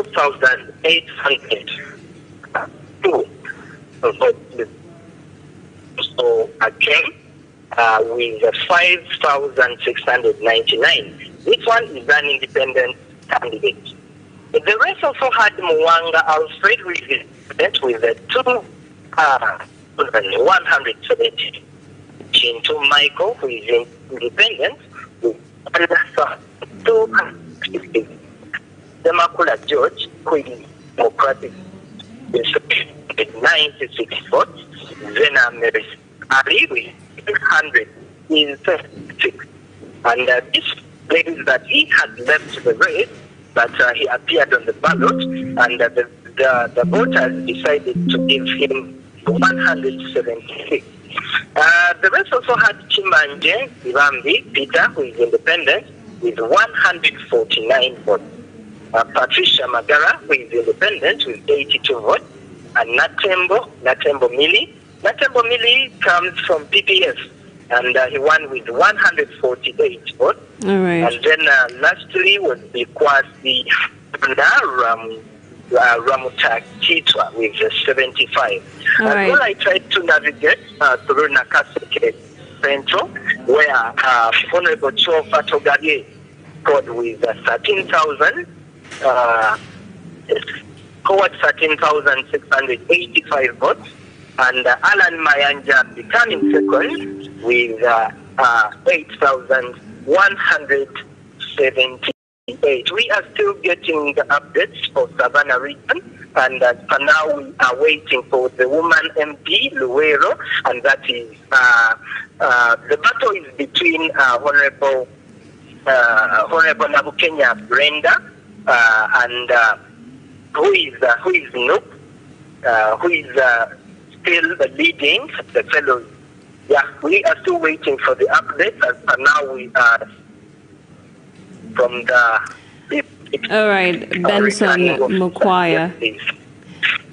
2,800. So again, with 5,699. This one is an independent candidate. The rest also had Mwanga Alfred, who is independent, with 2,170. Chintu Michael, who is independent, with 250. Demakula George, who is democratic, with 96 votes. Zena Meris Ali, with 636. And this means that he had left the race, but he appeared on the ballot, and the voters decided to give him 176. The rest also had Chimanje Ibambi Peter, who is independent, with 149 votes. Patricia Magara, who is independent, with 82 votes. And Natembo Mili. Natembo Mili comes from PPS, and he won with 148 votes. All right. And then lastly was the Kwasi Ramuta Kitwa with 75. All right. Well, I tried to navigate through Nakaseke Central, where Honorable Cho Fatogage scored with 13,000. Scored 13,685 votes, and Alan Mayanja becoming second with 8,178. We are still getting the updates for Savannah region, and for now we are waiting for the woman MP Luwero, and that is the battle is between Honorable Nabukenya Brenda and who is Nook, who is still leading the fellows. Yeah, we are still waiting for the updates, and now we are from the... All right, Benson Mukwaya.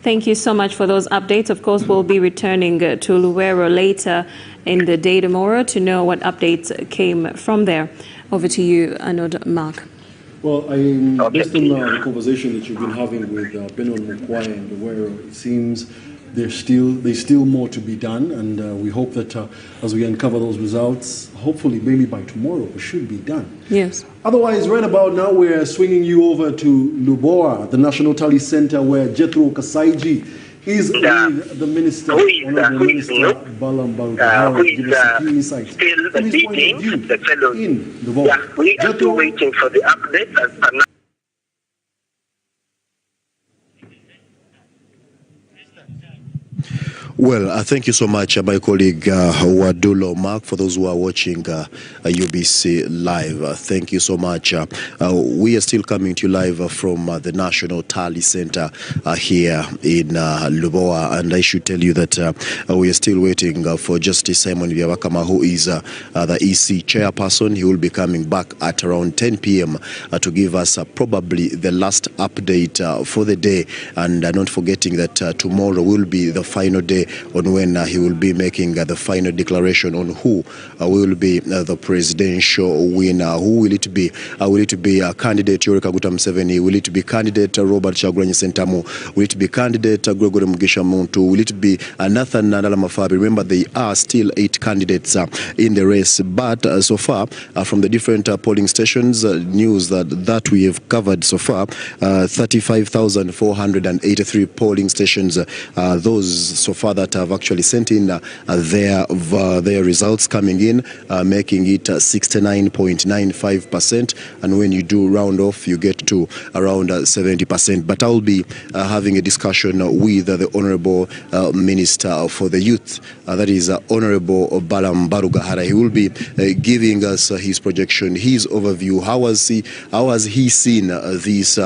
Thank you so much for those updates. Of course, we'll be returning to Luwero later in the day tomorrow to know what updates came from there. Over to you, Anod Mark. Well, based on the conversation that you've been having with Benon Mukwaya and Luwero, it seems there's still more to be done, and we hope that as we uncover those results, hopefully maybe by tomorrow, it should be done. Yes. Otherwise, right about now, we're swinging you over to Luboa, the National Tally Center, where Jethro Kasaiji is with the Minister, Honorable Minister Balam Barugahara, who is still leading the fellows. Yeah, we are still waiting for the updates as per now. Well, thank you so much, my colleague Wadulo Mark, for those who are watching UBC Live. Thank you so much. We are still coming to you live from the National Tally Center here in Luboa, and I should tell you that we are still waiting for Justice Simon Byabakama, who is the EC chairperson. He will be coming back at around 10 p.m. To give us probably the last update for the day, and not forgetting that tomorrow will be the final day on when he will be making the final declaration on who will be the presidential winner. Who will it be? Will it be candidate Yoweri Kaguta Museveni? Will it be candidate Robert Kyagulanyi Ssentamu? Will it be candidate Gregory Mugisha Muntu? Will it be Nathan Nandala Mafabi? Remember, there are still 8 candidates in the race, but so far from the different polling stations, news that we have covered so far, 35,483 polling stations, those so far that have actually sent in their results coming in, making it 69.95%, and when you do round off, you get to around 70%. But I'll be having a discussion with the Honorable Minister for the Youth, that is Honorable Balam Barugahara. He will be giving us his projection, his overview. How has he seen this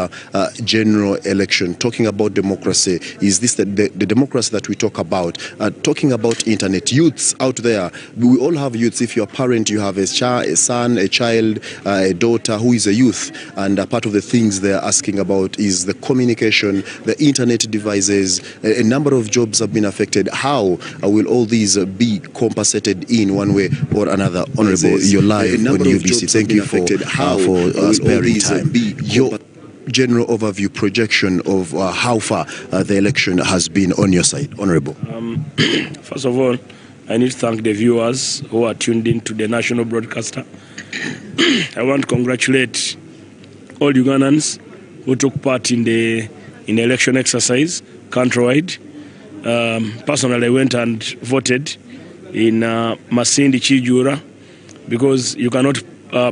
general election? Talking about democracy, is this the democracy that we talk about? Talking about internet, youths out there, we all have youths. If you're a parent, you have a son, a child, a daughter who is a youth, and part of the things they're asking about is the communication, the internet devices. A number of jobs have been affected. How will all these be compensated in one way or another? Honorable, you're live on UBC. Thank you for sparing time. general overview projection of how far the election has been on your side, Honorable? First of all, I need to thank the viewers who are tuned in to the national broadcaster. I want to congratulate all Ugandans who took part in the election exercise countrywide. Personally, I went and voted in Masindi Chijura, because you cannot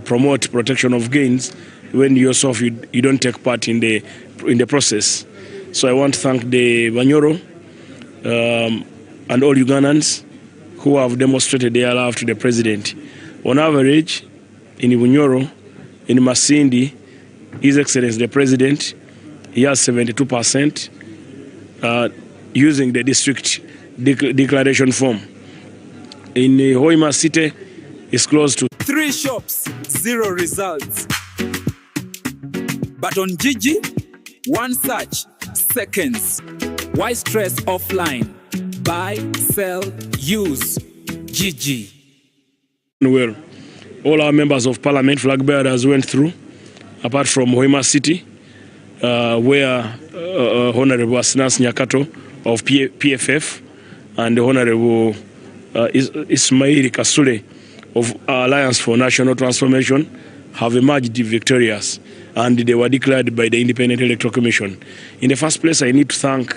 promote protection of gains when yourself you don't take part in the process. So I want to thank the Banyoro and all Ugandans who have demonstrated their love to the president. On average, in Bunyoro, in Masindi, His Excellency the President, he has 72% using the district declaration form. In Hoima City, it's close to 3 shops, 0 results. But on Gigi, 1 search, seconds. Why stress offline? Buy, sell, use. Gigi. Well, all our members of parliament, flag bearers, went through, apart from Hoima City, where Honorable Asinas Nyakato of PFF and Honorable Ismail Kasule of Alliance for National Transformation have emerged victorious, and they were declared by the Independent Electoral Commission. In the first place, I need to thank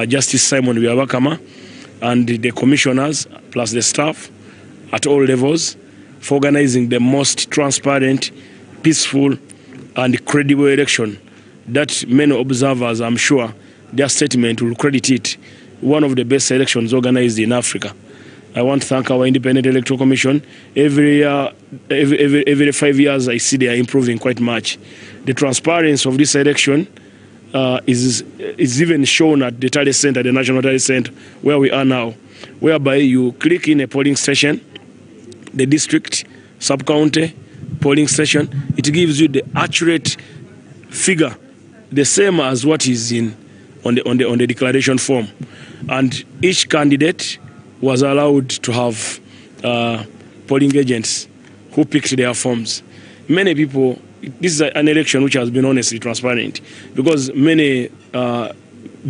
Justice Simon Byabakama and the commissioners plus the staff at all levels for organizing the most transparent, peaceful and credible election that many observers, I'm sure, their statement will credit it one of the best elections organized in Africa. I want to thank our Independent Electoral Commission. Every 5 years, I see they are improving quite much. The transparency of this election is even shown at the Tally Center, the National Tally Center, where we are now, whereby you click in a polling station, the district, sub-county polling station, it gives you the accurate figure, the same as what is on the declaration form. And each candidate was allowed to have polling agents who picked their forms. Many people, this is an election which has been honestly transparent, because many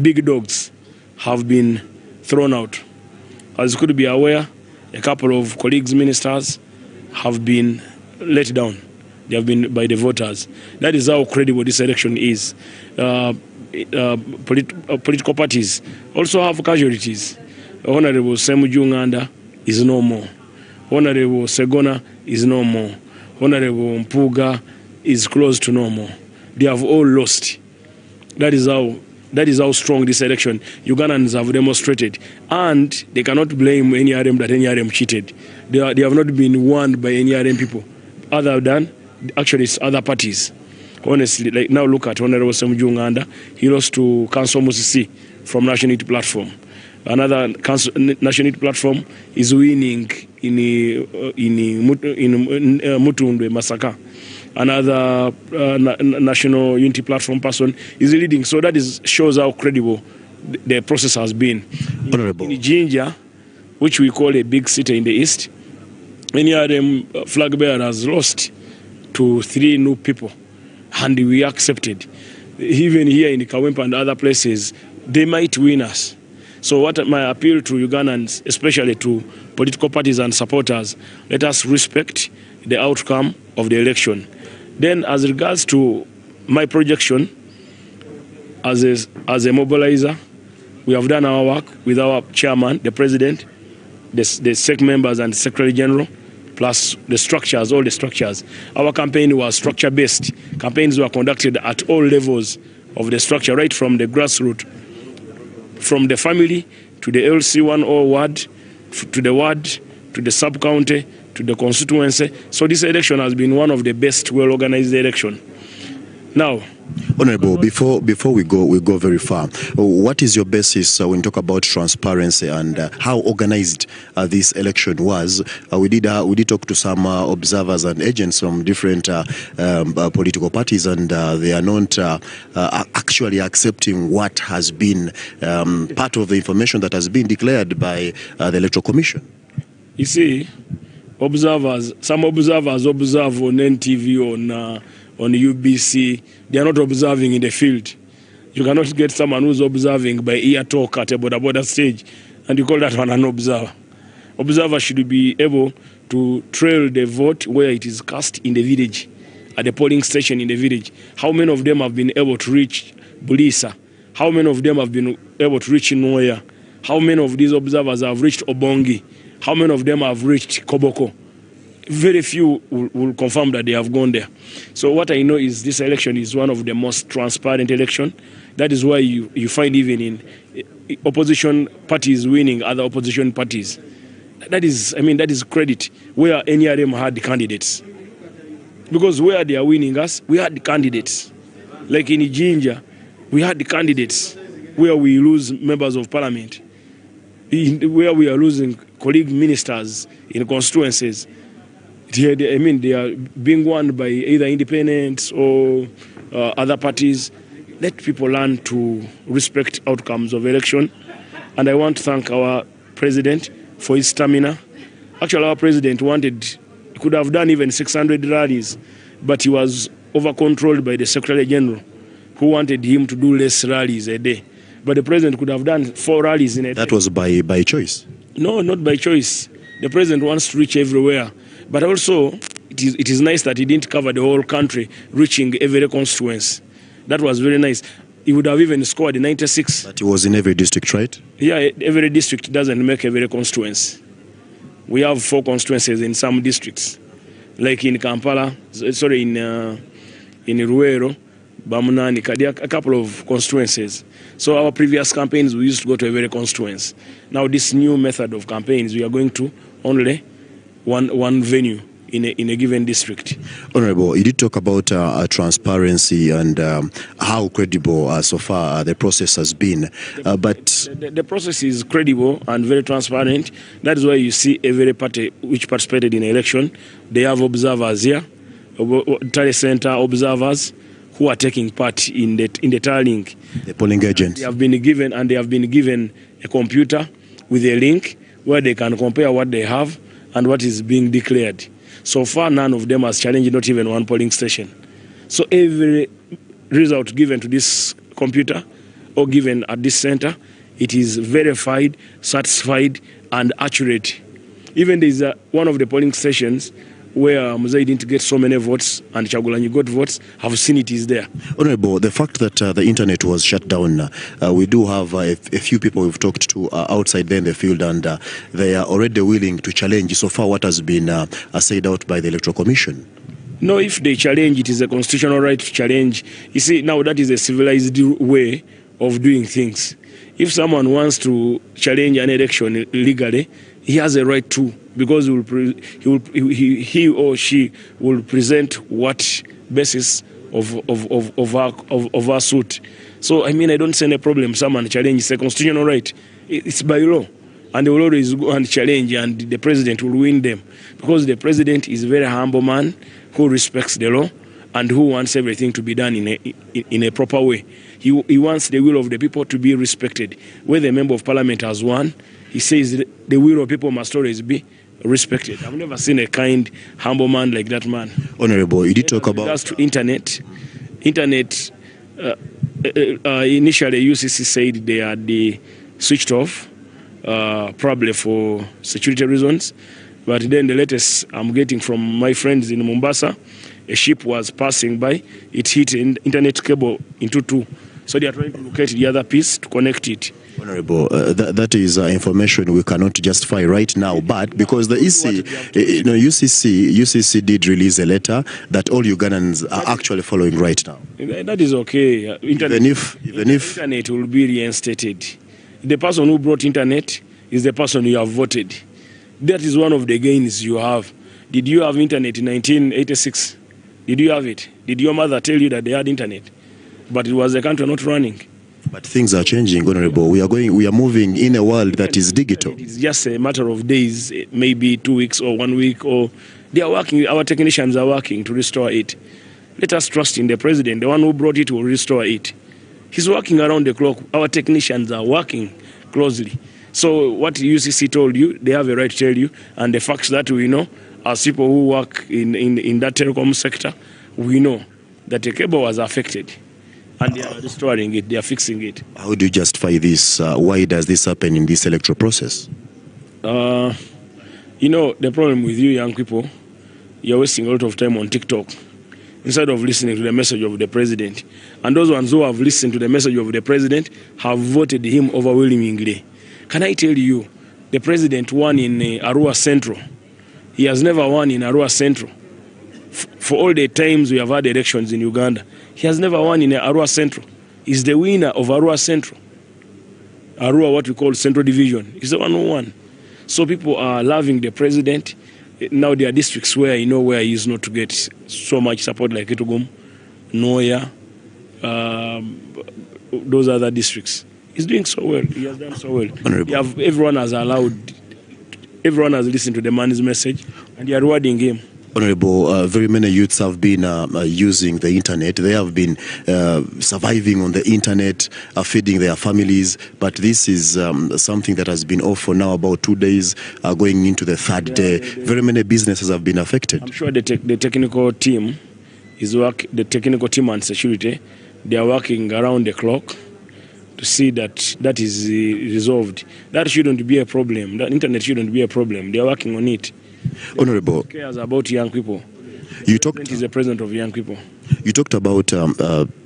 big dogs have been thrown out. As you could be aware, a couple of colleagues, ministers, have been let down. They have been by the voters. That is how credible this election is. Political parties also have casualties. Honorable Semujunganda is no more. Honorable Segona is no more. Honorable Mpuga is close to no more. They have all lost. That is how strong this election Ugandans have demonstrated. And they cannot blame NRM that NRM cheated. They have not been won by NRM people, other than actually it's other parties. Honestly, like now look at Honorable Semujunganda. He lost to Council Musisi from National Unity Platform. Another National Unity Platform is winning in Mutundwe Masaka. Another National Unity Platform person is leading. So that shows how credible the process has been. Honorable. In Jinja, which we call a big city in the east, NRM flag bearer has lost to 3 new people, and we accepted. Even here in Kawempa and other places, they might win us. So what my appeal to Ugandans, especially to political parties and supporters, let us respect the outcome of the election. Then as regards to my projection as a mobilizer, we have done our work with our chairman, the president, the SEC members and Secretary General, plus the structures, all the structures. Our campaign was structure-based. Campaigns were conducted at all levels of the structure, right from the grassroots, from the family to the LC10 ward, to the ward, to the sub-county, to the constituency. So this election has been one of the best well-organized elections. Now, Honorable, before we go very far, what is your basis when you talk about transparency and how organized this election was? We did talk to some observers and agents from different political parties, and they are not actually accepting what has been part of the information that has been declared by the Electoral Commission. You see, some observers observe on NTV, on UBC, they are not observing in the field. You cannot get someone who's observing by ear talk at a border stage, and you call that one an observer. Observer should be able to trail the vote where it is cast in the village, at the polling station in the village. How many of them have been able to reach Bulisa? How many of them have been able to reach Noya? How many of these observers have reached Obongi? How many of them have reached Koboko? Very few will confirm that they have gone there. So what I know is this election is one of the most transparent elections. That is why you find even in opposition parties winning other opposition parties. That is credit where NRM had candidates. Because where they are winning us, we had candidates. Like in Jinja, we had candidates where we lose members of parliament, where we are losing colleague ministers in constituencies. They are being won by either independents or other parties. Let people learn to respect outcomes of election. And I want to thank our president for his stamina. Actually, our president could have done even 600 rallies, but he was over-controlled by the Secretary General, who wanted him to do less rallies a day. But the president could have done 4 rallies in a day. That was by choice? No, not by choice. The president wants to reach everywhere. But also, it is nice that he didn't cover the whole country, reaching every constituency. That was very nice. He would have even scored 96. But he was in every district, right? Yeah, every district doesn't make every constituency. We have 4 constituencies in some districts. Like in Kampala, in Ruero, Bamunani, there are a couple of constituencies. So our previous campaigns, we used to go to every constituency. Now this new method of campaigns, we are going to only one venue in a given district. Honorable, you did talk about transparency and how credible so far the process has been. The process is credible and very transparent. That is why you see every party which participated in the election, they have observers here, tally center observers who are taking part in the tallying. The polling agents. They have been given a computer with a link where they can compare what they have and what is being declared. So far, none of them has challenged not even one polling station. So every result given to this computer or given at this center, it is verified, satisfied, and accurate. Even there is one of the polling stations where Museveni didn't get so many votes and Kyagulanyi got votes. I've seen it is there. Honorable, the fact that the internet was shut down, we do have a few people we've talked to outside there in the field, and they are already willing to challenge so far what has been said out by the Electoral Commission. No, if they challenge, it is a constitutional right to challenge. You see, now that is a civilized way of doing things. If someone wants to challenge an election legally, he has a right to, because he or she will present what basis of our suit. So, I don't see any problem. Someone challenge, it's a constitutional right. It's by law. And they will always go and challenge, and the president will win them. Because the president is a very humble man who respects the law and who wants everything to be done in a proper way. He wants the will of the people to be respected. Where the member of parliament has won, he says the will of people must always be respected. I've never seen a kind, humble man like that man. Honorable, you did talk about... As to internet, initially UCC said they had switched off, probably for security reasons. But then the latest I'm getting from my friends in Mombasa, a ship was passing by, it hit an internet cable into 2. So they are trying to locate the other piece to connect it. Honorable, that is information we cannot justify right now, but because the UCC did release a letter that all Ugandans are actually following right now. That is okay. Even if internet will be reinstated. The person who brought internet is the person you have voted. That is one of the gains you have. Did you have internet in 1986? Did you have it? Did your mother tell you that they had internet? But it was the country not running. But things are changing, Honorable. We are moving in a world that is digital. It's just a matter of days, maybe 2 weeks or 1 week, or they are working. Our technicians are working to restore it. Let us trust in the president. The one who brought it will restore it. He's working around the clock. Our technicians are working closely. So what UCC told you, they have a right to tell you, and the facts that we know, as people who work in that telecom sector, we know that a cable was affected. And they are restoring it, they are fixing it. How do you justify this? Why does this happen in this electoral process? You know, the problem with you young people, you're wasting a lot of time on TikTok instead of listening to the message of the president. And those ones who have listened to the message of the president have voted him overwhelmingly. Can I tell you, the president won in Arua Central. He has never won in Arua Central. For all the times we have had elections in Uganda, he has never won in Arua Central. He's the winner of Arua Central. Arua, what we call Central Division, is the one who won. So people are loving the president. Now there are districts where you know where he is not to get so much support, like Kitugum, Noya, those other districts. He's doing so well. He has done so well. Everyone has listened to the man's message, and they are rewarding him. Honorable, very many youths have been using the internet. They have been surviving on the internet, feeding their families. But this is something that has been off for now about 2 days, going into the third day. Very many businesses have been affected. I'm sure the technical team the technical team and security, they are working around the clock to see that is resolved. That shouldn't be a problem. The internet shouldn't be a problem. They are working on it. Honorable, cares about young people. You talked. He's the president of young people. You talked about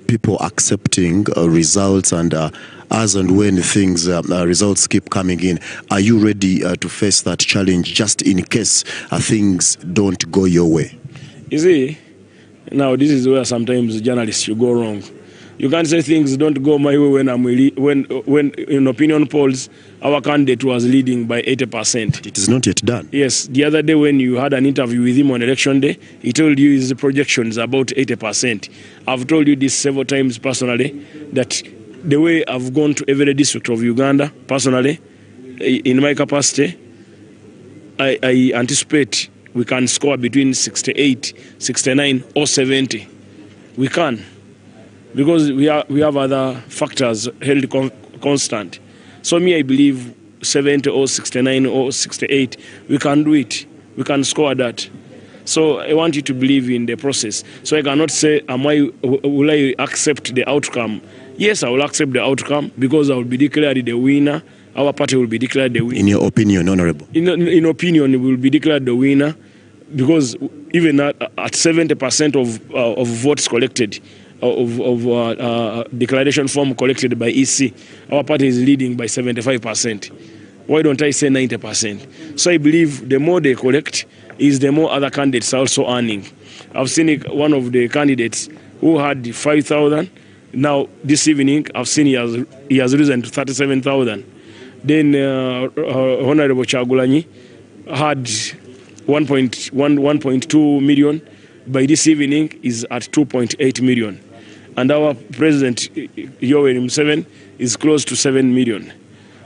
people accepting results, and as and when things results keep coming in. Are you ready to face that challenge, just in case things don't go your way? You see, now this is where sometimes journalists you go wrong. You can't say things don't go my way when in opinion polls our candidate was leading by 80%. It is not yet done. Yes, the other day when you had an interview with him on election day, he told you his projections about 80%. I've told you this several times personally, that the way I've gone to every district of Uganda personally, in my capacity, I anticipate we can score between 68, 69 or 70. We can. Because we have other factors held constant. So me, I believe 70 or 69 or 68, we can do it. We can score that. So I want you to believe in the process. So I cannot say, will I accept the outcome? Yes, I will accept the outcome because I will be declared the winner. Our party will be declared the winner. In your opinion, Honorable? In opinion, we will be declared the winner because even at 70% of votes collected, of declaration form collected by EC, our party is leading by 75%. Why don't I say 90%? So I believe the more they collect is the more other candidates are also earning. I've seen one of the candidates who had 5,000. Now this evening I've seen he has risen to 37,000. Then Honorable Kyagulanyi had 1.2 million. By this evening is at 2.8 million. And our president, Yoweri Museveni, is close to 7 million.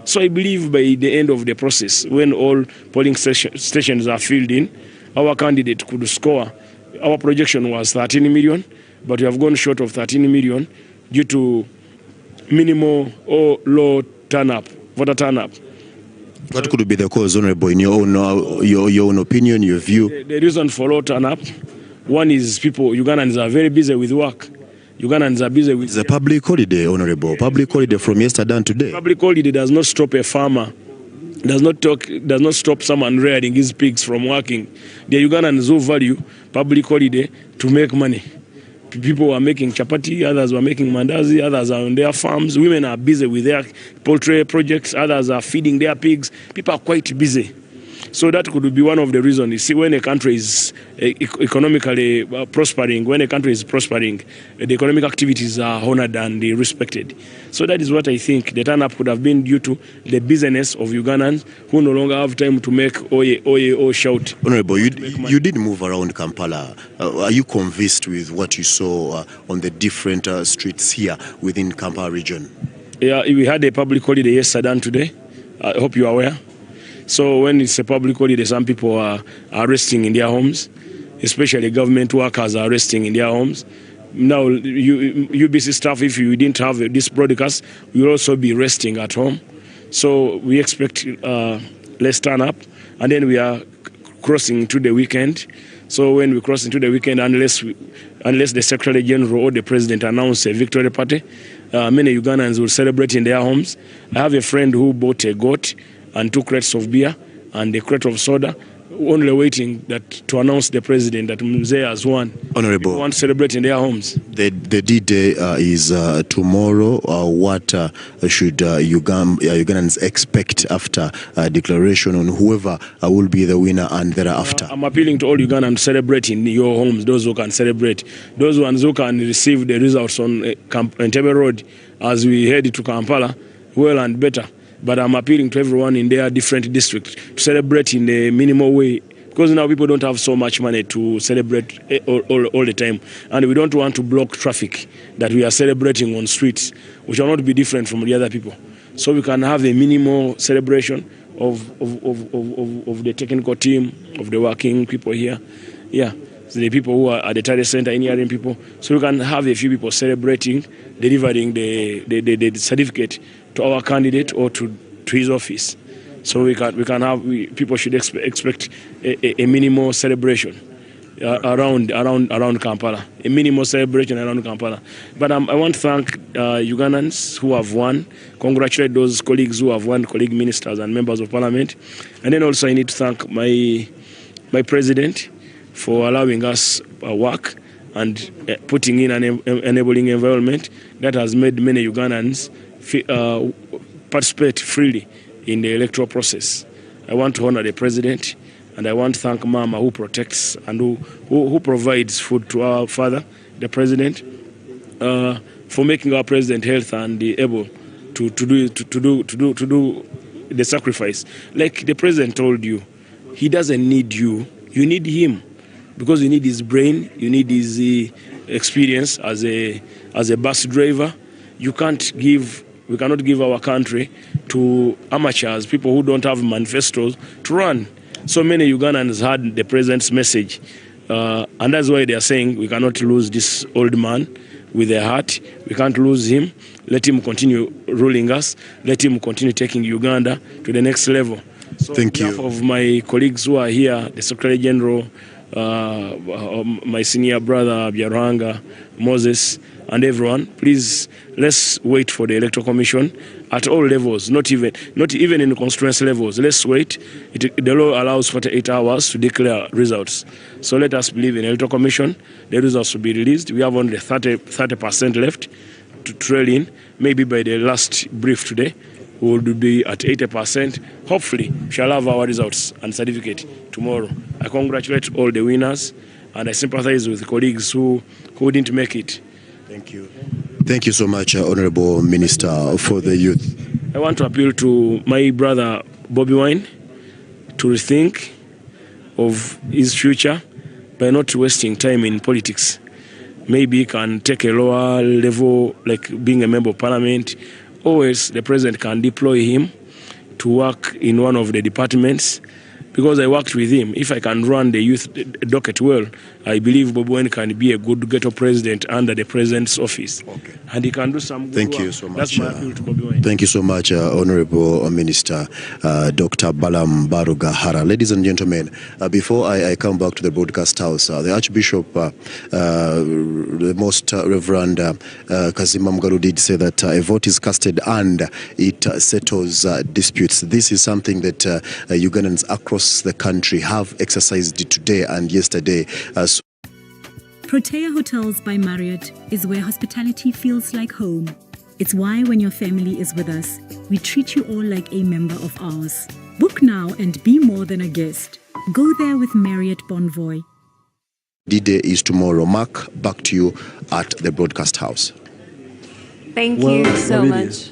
So I believe by the end of the process, when all polling stations are filled in, our candidate could score. Our projection was 13 million, but we have gone short of 13 million due to minimal or low voter turn-up. What could be the cause, Honorable, in your own opinion, your view? The reason for low turn-up, one is Ugandans are very busy with work. Ugandans are busy with... It's a public holiday, Honorable. Yes. Public holiday from yesterday and today. Public holiday does not stop a farmer, does not stop someone rearing his pigs from working. The Ugandans who value public holiday to make money. People are making chapati, others were making mandazi, others are on their farms. Women are busy with their poultry projects, others are feeding their pigs. People are quite busy. So that could be one of the reasons. You see, when a country is economically prospering, when a country is prospering, the economic activities are honored and respected. So that is what I think the turn-up could have been due to the business of Ugandans who no longer have time to make oye, oye, or shout. Honorable, you did move around Kampala. Are you convinced with what you saw on the different streets here within Kampala region? Yeah, we had a public holiday yesterday and today. I hope you are aware. So when it's a public holiday, some people are resting in their homes, especially government workers are resting in their homes. Now, UBC staff, if you didn't have this broadcast, will also be resting at home. So we expect less turn up, and then we are crossing to the weekend. So when we cross into the weekend, unless the Secretary General or the President announce a victory party, many Ugandans will celebrate in their homes. I have a friend who bought a goat and 2 crates of beer and a crate of soda, only waiting to announce the President that Mzee has won. Honorable, people want to celebrate in their homes. The D-Day is tomorrow. What should Ugandans expect after declaration on whoever will be the winner and thereafter? I'm appealing to all Ugandans to celebrate in your homes, those who can celebrate. Those ones who can receive the results on Entebbe Road as we head to Kampala, well and better. But I'm appealing to everyone in their different districts to celebrate in a minimal way, because now people don't have so much money to celebrate all the time, and we don't want to block traffic that we are celebrating on streets, which will not be different from the other people. So we can have a minimal celebration of the technical team, of the working people here. Yeah, so the people who are at the Tade Center, engineering people. So we can have a few people celebrating, delivering the certificate to our candidate or to his office. So people should expect a minimal celebration around Kampala, a minimal celebration around Kampala. But I want to thank Ugandans who have won, congratulate those colleagues who have won, colleague ministers and members of parliament. And then also I need to thank my president for allowing us work and putting in an enabling environment that has made many Ugandans participate freely in the electoral process. I want to honor the president, and I want to thank Mama who protects and who provides food to our father, the president, for making our president healthy and able to do the sacrifice. Like the president told you, he doesn't need you, you need him, because you need his brain, you need his experience as a bus driver. We cannot give our country to amateurs, people who don't have manifestos to run. So many Ugandans heard the president's message, and that's why they are saying we cannot lose this old man with a heart. We can't lose him. Let him continue ruling us. Let him continue taking Uganda to the next level. So Thank you. On behalf of my colleagues who are here, the Secretary General, my senior brother Byarwanga, Moses, and everyone, please, let's wait for the Electoral Commission at all levels, not even in the constituency levels. Let's wait. The law allows 48 hours to declare results. So let us believe in the Electoral Commission. The results will be released. We have only 30% left to trail in. Maybe by the last brief today, we will be at 80%. Hopefully, we shall have our results and certificate tomorrow. I congratulate all the winners, and I sympathize with colleagues who didn't make it. Thank you. Thank you so much, Honorable Minister for the Youth. I want to appeal to my brother Bobby Wine to rethink of his future by not wasting time in politics. Maybe he can take a lower level, like being a member of parliament, or else the president can deploy him to work in one of the departments. Because I worked with him, if I can run the youth docket well, I believe Bobi Wine can be a good ghetto president under the president's office. Okay. And he can do some good Thank work. you so much. That's my appeal to Bobi Wine. Thank you so much, Honorable Minister Dr. Balam Barugahara. Ladies and gentlemen, before I come back to the broadcast house, the Archbishop, the Most Reverend Kazima Mugalu did say that a vote is casted and it settles disputes. This is something that Ugandans across the country have exercised today and yesterday. Protea Hotels by Marriott is where hospitality feels like home. It's why when your family is with us, we treat you all like a member of ours. Book now and be more than a guest. Go there with Marriott Bonvoy. D-Day is tomorrow. Mark, back to you at the broadcast house. Thank you so much.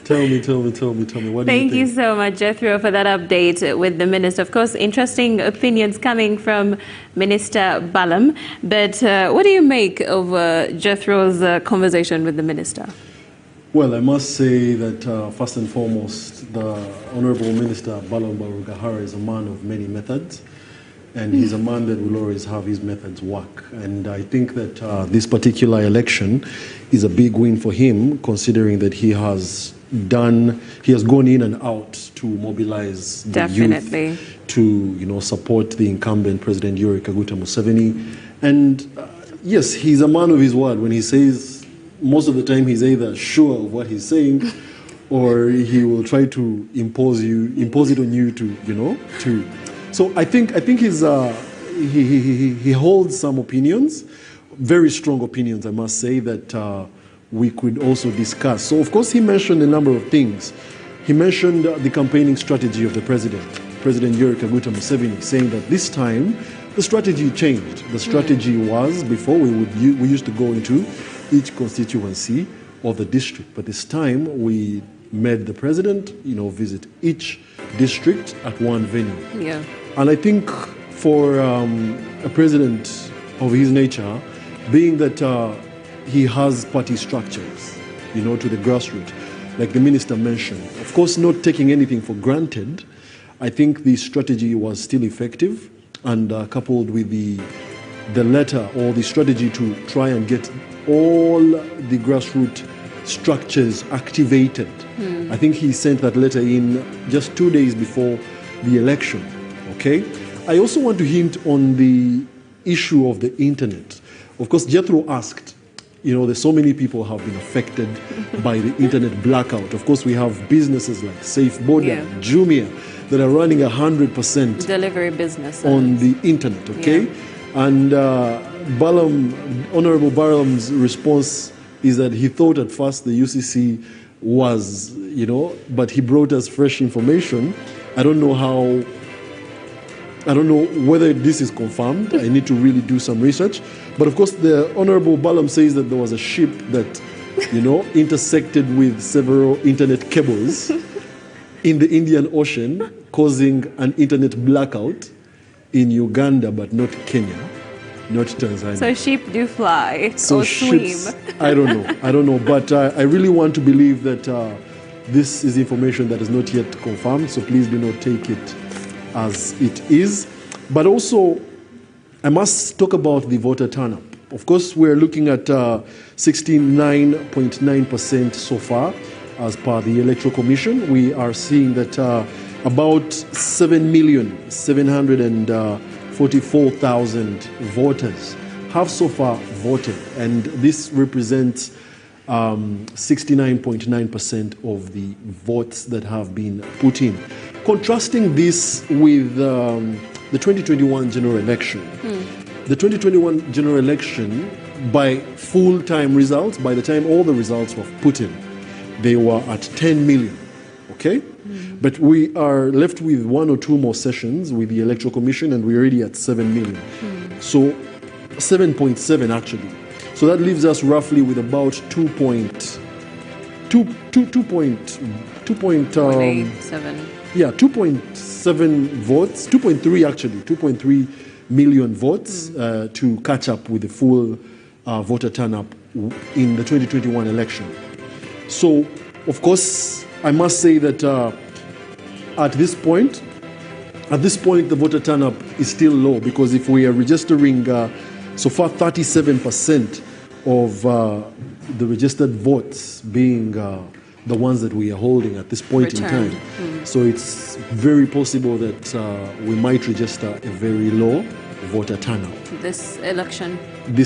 Tell me. What do you think? Thank you so much, Jethro, for that update with the minister. Of course, interesting opinions coming from Minister Balam. But what do you make of Jethro's conversation with the minister? Well, I must say that first and foremost, the Honorable Minister Balam Barugahara is a man of many methods. And he's a man that will always have his methods work. And I think that this particular election is a big win for him, considering that he has done. He has gone in and out to mobilize the youth to, support the incumbent President Yoweri Kaguta Museveni. And yes, he's a man of his word. When he says, most of the time, he's either sure of what he's saying, or he will try to impose it on you to. So I think he's he holds some opinions, very strong opinions, I must say, that we could also discuss. So of course he mentioned a number of things. He mentioned the campaigning strategy of the President Yoweri Kaguta Museveni, saying that this time the strategy changed. The strategy was, before we used to go into each constituency of the district, but this time we made the President, visit each district at one venue. Yeah. And I think for a president of his nature, being that he has party structures, to the grassroots, like the minister mentioned, of course not taking anything for granted, I think the strategy was still effective, and coupled with the letter or the strategy to try and get all the grassroots structures activated. I think he sent that letter in just 2 days before the election. Okay. I also want to hint on the issue of the internet. Of course, Jethro asked, there's so many people have been affected by the internet blackout. Of course, we have businesses like Safe Border, Jumia, that are running 100% delivery businesses on the internet. Okay. Yeah. And Honorable Balam's response is that he thought at first the UCC was, but he brought us fresh information. I don't know whether this is confirmed. I need to really do some research. But of course, the Honorable Balam says that there was a ship that, intersected with several internet cables in the Indian Ocean, causing an internet blackout in Uganda, but not Kenya, not Tanzania. So sheep do fly or ships, swim. I don't know. But I really want to believe that this is information that is not yet confirmed. So please do not take it as it is. But also, I must talk about the voter turnout. Of course, we're looking at 69.9% so far as per the Electoral Commission. We are seeing that about 7,744,000 voters have so far voted, and this represents 69.9% of the votes that have been put in. Contrasting this with the 2021 general election. The 2021 general election, by full-time results, by the time all the results were put in, they were at 10 million, okay? But we are left with 1 or 2 more sessions with the Electoral Commission, and we're already at 7 million. So 7.7 actually. So that leaves us roughly with about 2.7 votes, 2.3 actually, 2.3 million votes to catch up with the full voter turnout in the 2021 election. So, of course, I must say that at this point, the voter turnout is still low, because if we are registering so far 37% of the registered votes being the ones that we are holding at this point in time. So it's very possible that we might register a very low voter turnout. This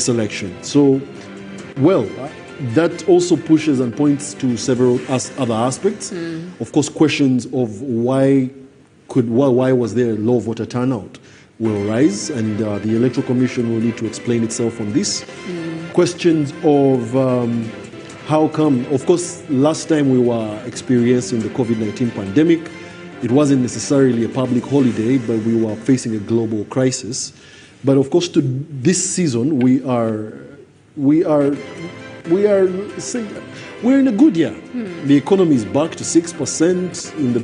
election. So, well, that also pushes and points to several other aspects. Of course, questions of why was there a low voter turnout will rise, and the Electoral Commission will need to explain itself on this. Questions of how come, of course, last time we were experiencing the COVID-19 pandemic, it wasn't necessarily a public holiday, but we were facing a global crisis. But of course, to this season, we're in a good year. The economy is back to 6% in the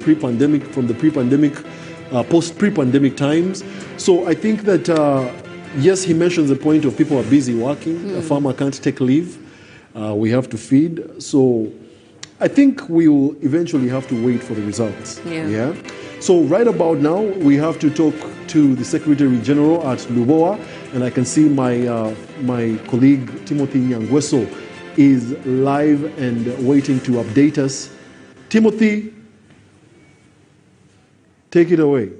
post-pre-pandemic times. So I think that, yes, he mentions the point of people are busy working. A farmer can't take leave. We have to feed. So I think we will eventually have to wait for the results. Yeah. So right about now, we have to talk to the Secretary General at Lubowa, and I can see my colleague Timothy Nyangweso is live and waiting to update us Timothy, take it away.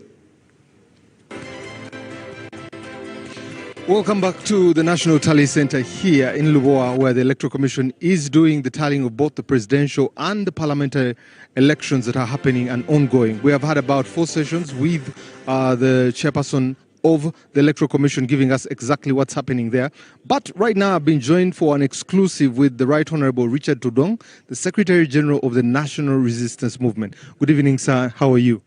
Welcome back to the National Tally Center here in Lubowa, where the Electoral Commission is doing the tallying of both the presidential and the parliamentary elections that are happening and ongoing. We have had about 4 sessions with the chairperson of the Electoral Commission giving us exactly what's happening there. But right now I've been joined for an exclusive with the Right Honorable Richard Tudong, the Secretary General of the National Resistance Movement. Good evening, sir. How are you?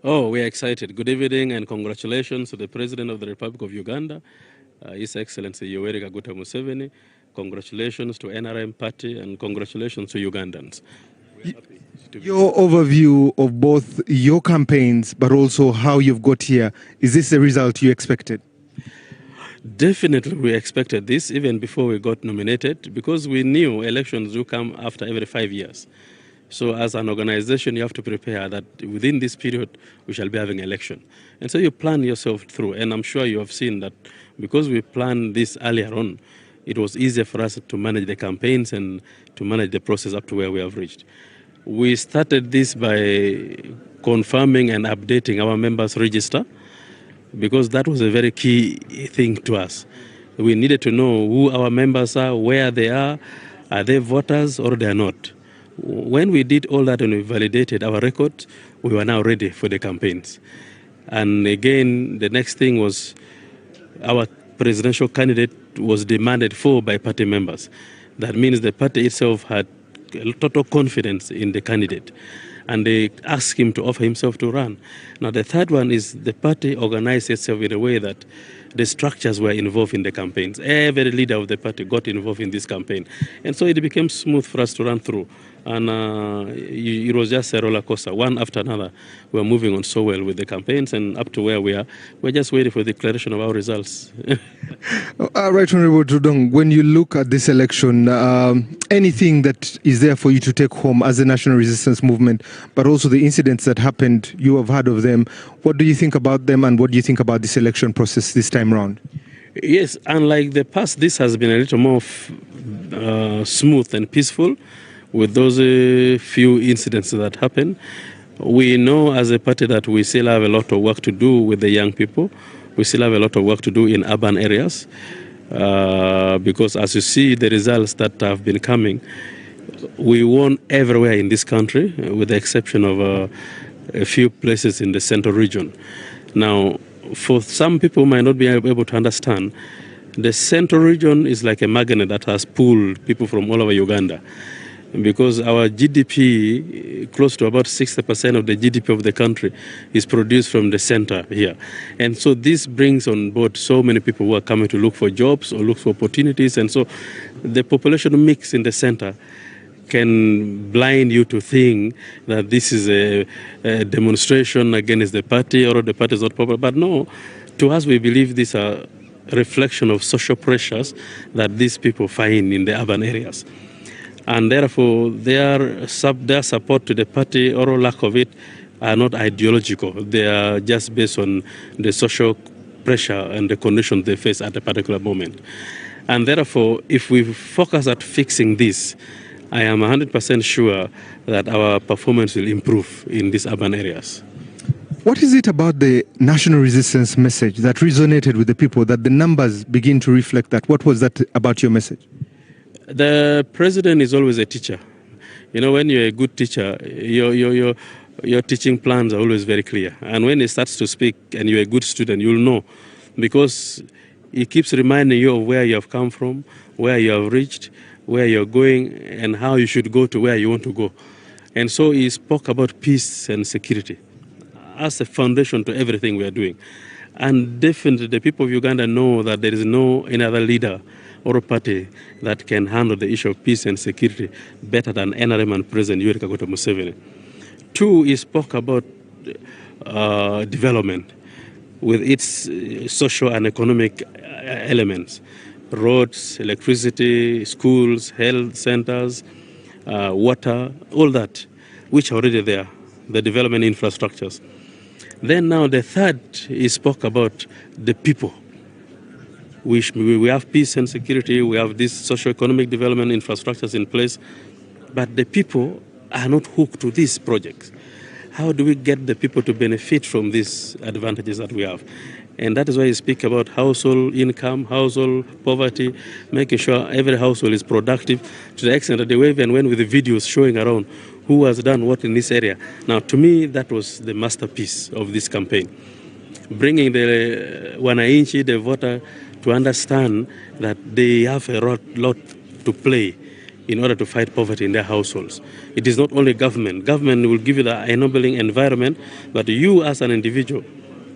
Oh, we are excited. Good evening and congratulations to the President of the Republic of Uganda, His Excellency Yoweri Kaguta Museveni. Congratulations to NRM Party and congratulations to Ugandans. Your overview of both your campaigns but also how you've got here, is this the result you expected? Definitely we expected this even before we got nominated because we knew elections do come after every 5 years. So as an organization, you have to prepare that within this period, we shall be having election. And so you plan yourself through. And I'm sure you have seen that because we planned this earlier on, it was easier for us to manage the campaigns and to manage the process up to where we have reached. We started this by confirming and updating our members' register because that was a very key thing to us. We needed to know who our members are, where they are they voters or they are not. When we did all that and we validated our record, we were now ready for the campaigns. And again, the next thing was our presidential candidate was demanded for by party members. That means the party itself had total confidence in the candidate. And they asked him to offer himself to run. Now the third one is the party organized itself in a way that the structures were involved in the campaigns. Every leader of the party got involved in this campaign. And so it became smooth for us to run through. And it was just a roller coaster, one after another. We're moving on so well with the campaigns and up to where we are. We're just waiting for the declaration of our results. Right, Honorable Tudong, when you look at this election, anything that is there for you to take home as a national resistance movement, but also the incidents that happened, you have heard of them. What do you think about them and what do you think about this election process this time around? Yes, unlike the past, this has been a little more smooth and peaceful with those few incidents that happened. We know as a party that we still have a lot of work to do with the young people. We still have a lot of work to do in urban areas because as you see the results that have been coming, we won everywhere in this country with the exception of a few places in the central region. Now, for some people who might not be able to understand, the central region is like a magnet that has pulled people from all over Uganda. Because our GDP, close to about 60% of the GDP of the country is produced from the center here. And so this brings on board so many people who are coming to look for jobs or look for opportunities. And so the population mix in the center can blind you to think that this is a demonstration against the party or the party is not popular. But no, to us we believe these are a reflection of social pressures that these people find in the urban areas. And therefore, their support to the party or lack of it are not ideological. They are just based on the social pressure and the conditions they face at a particular moment. And therefore, if we focus at fixing this, I am 100% sure that our performance will improve in these urban areas. What is it about the national resistance message that resonated with the people, that the numbers begin to reflect that? What was that about your message? The president is always a teacher. You know, when you're a good teacher, your teaching plans are always very clear. And when he starts to speak and you're a good student, you'll know. Because he keeps reminding you of where you have come from, where you have reached, where you're going, and how you should go to where you want to go. And so he spoke about peace and security as a foundation to everything we are doing. And definitely the people of Uganda know that there is no another leader or a party that can handle the issue of peace and security better than NRM and President Yoweri Kaguta Museveni. Two, he spoke about development with its social and economic elements. Roads, electricity, schools, health centers, water, all that, which are already there, the development infrastructures. Then now the third, he spoke about the people. We have peace and security, we have these socio-economic development infrastructures in place, but the people are not hooked to these projects. How do we get the people to benefit from these advantages that we have? And that is why I speak about household income, household poverty, making sure every household is productive, to the extent that they even went with the videos showing around who has done what in this area. Now, to me, that was the masterpiece of this campaign. Bringing the wananchi, the voter, to understand that they have a lot to play in order to fight poverty in their households. It is not only government. Government will give you the enabling environment, but you as an individual,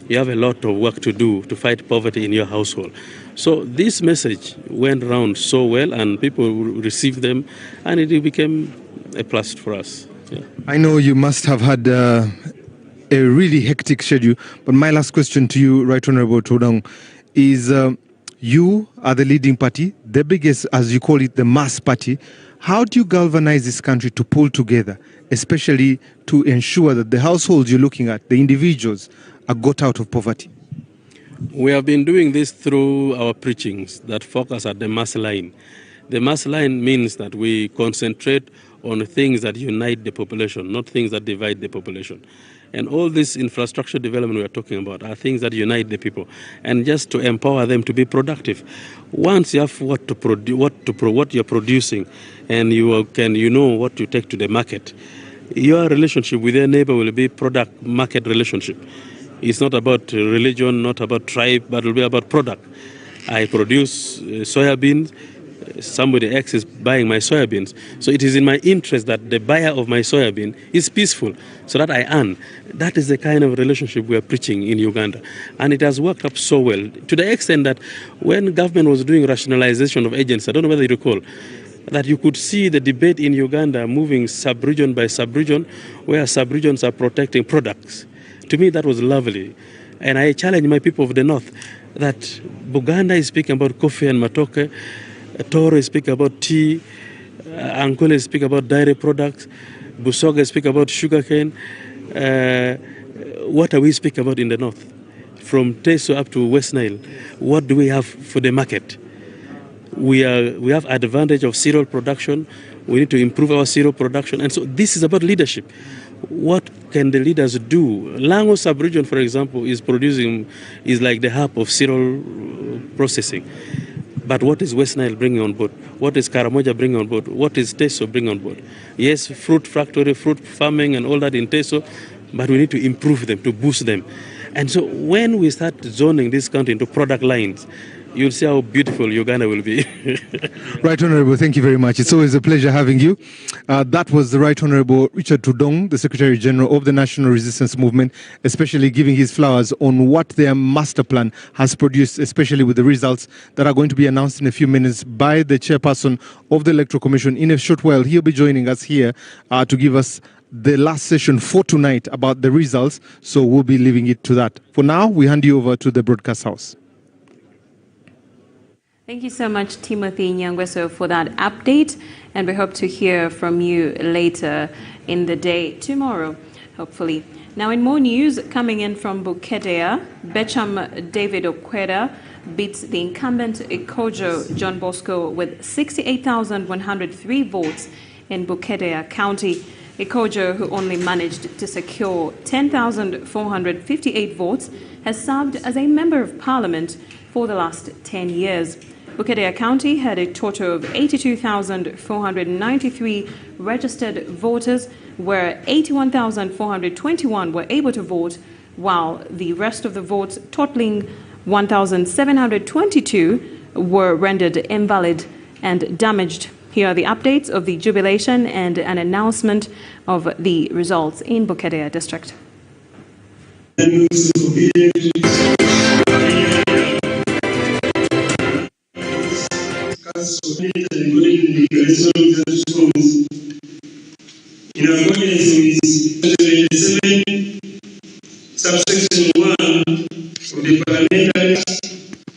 you have a lot of work to do to fight poverty in your household. So this message went around so well, and people received them, and it became a plus for us. Yeah. I know you must have had a really hectic schedule, but my last question to you, Right Honorable Todong, is you are the leading party, the biggest, as you call it, the mass party. How do you galvanize this country to pull together, especially to ensure that the households you're looking at, the individuals, are got out of poverty? We have been doing this through our preachings that focus at the mass line. The mass line means that we concentrate on things that unite the population, not things that divide the population. And all this infrastructure development we are talking about are things that unite the people, and just to empower them to be productive. Once you have what you're producing, and you know what you take to the market, your relationship with your neighbor will be product-market relationship. It's not about religion, not about tribe, but it will be about product. I produce soybeans. Somebody else is buying my soybeans. So it is in my interest that the buyer of my soybean is peaceful, so that I earn. That is the kind of relationship we are preaching in Uganda. And it has worked up so well, to the extent that when government was doing rationalization of agents, I don't know whether you recall, that you could see the debate in Uganda moving sub-region by sub-region, where sub-regions are protecting products. To me, that was lovely. And I challenge my people of the north that Buganda is speaking about coffee and matoke, Toro is speaking about tea, Ankole is speaking about dairy products, Busoga is speaking about sugarcane. What are we speaking about in the north? From Teso up to West Nile, what do we have for the market? We have advantage of cereal production. We need to improve our cereal production. And so this is about leadership. What can the leaders do? Lango sub-region, for example, is like the hub of cereal processing. But what is West Nile bringing on board? What is Karamoja bringing on board? What is Teso bringing on board? Yes, fruit factory, fruit farming and all that in Teso, but we need to improve them, to boost them. And so when we start zoning this country into product lines, you'll see how beautiful Uganda will be. Right Honorable, thank you very much. It's always a pleasure having you. That was the Right Honorable Richard Tudong, the Secretary General of the National Resistance Movement, especially giving his flowers on what their master plan has produced, especially with the results that are going to be announced in a few minutes by the chairperson of the Electoral Commission. In a short while, he'll be joining us here to give us the last session for tonight about the results, so we'll be leaving it to that. For now, we hand you over to the broadcast house. Thank you so much, Timothy Nyangweso, for that update, and we hope to hear from you later in the day tomorrow, hopefully. Now, in more news coming in from Bukedea, Becham David Okweda beats the incumbent Ikojo John Bosco with 68,103 votes in Bukedea County. Ikojo, who only managed to secure 10,458 votes, has served as a member of parliament for the last 10 years. Bukedea County had a total of 82,493 registered voters, where 81,421 were able to vote, while the rest of the votes, totaling 1,722, were rendered invalid and damaged. Here are the updates of the jubilation and an announcement of the results in Bukedea district. In accordance with Section 7, subsection 1 of the Parliamentary Act,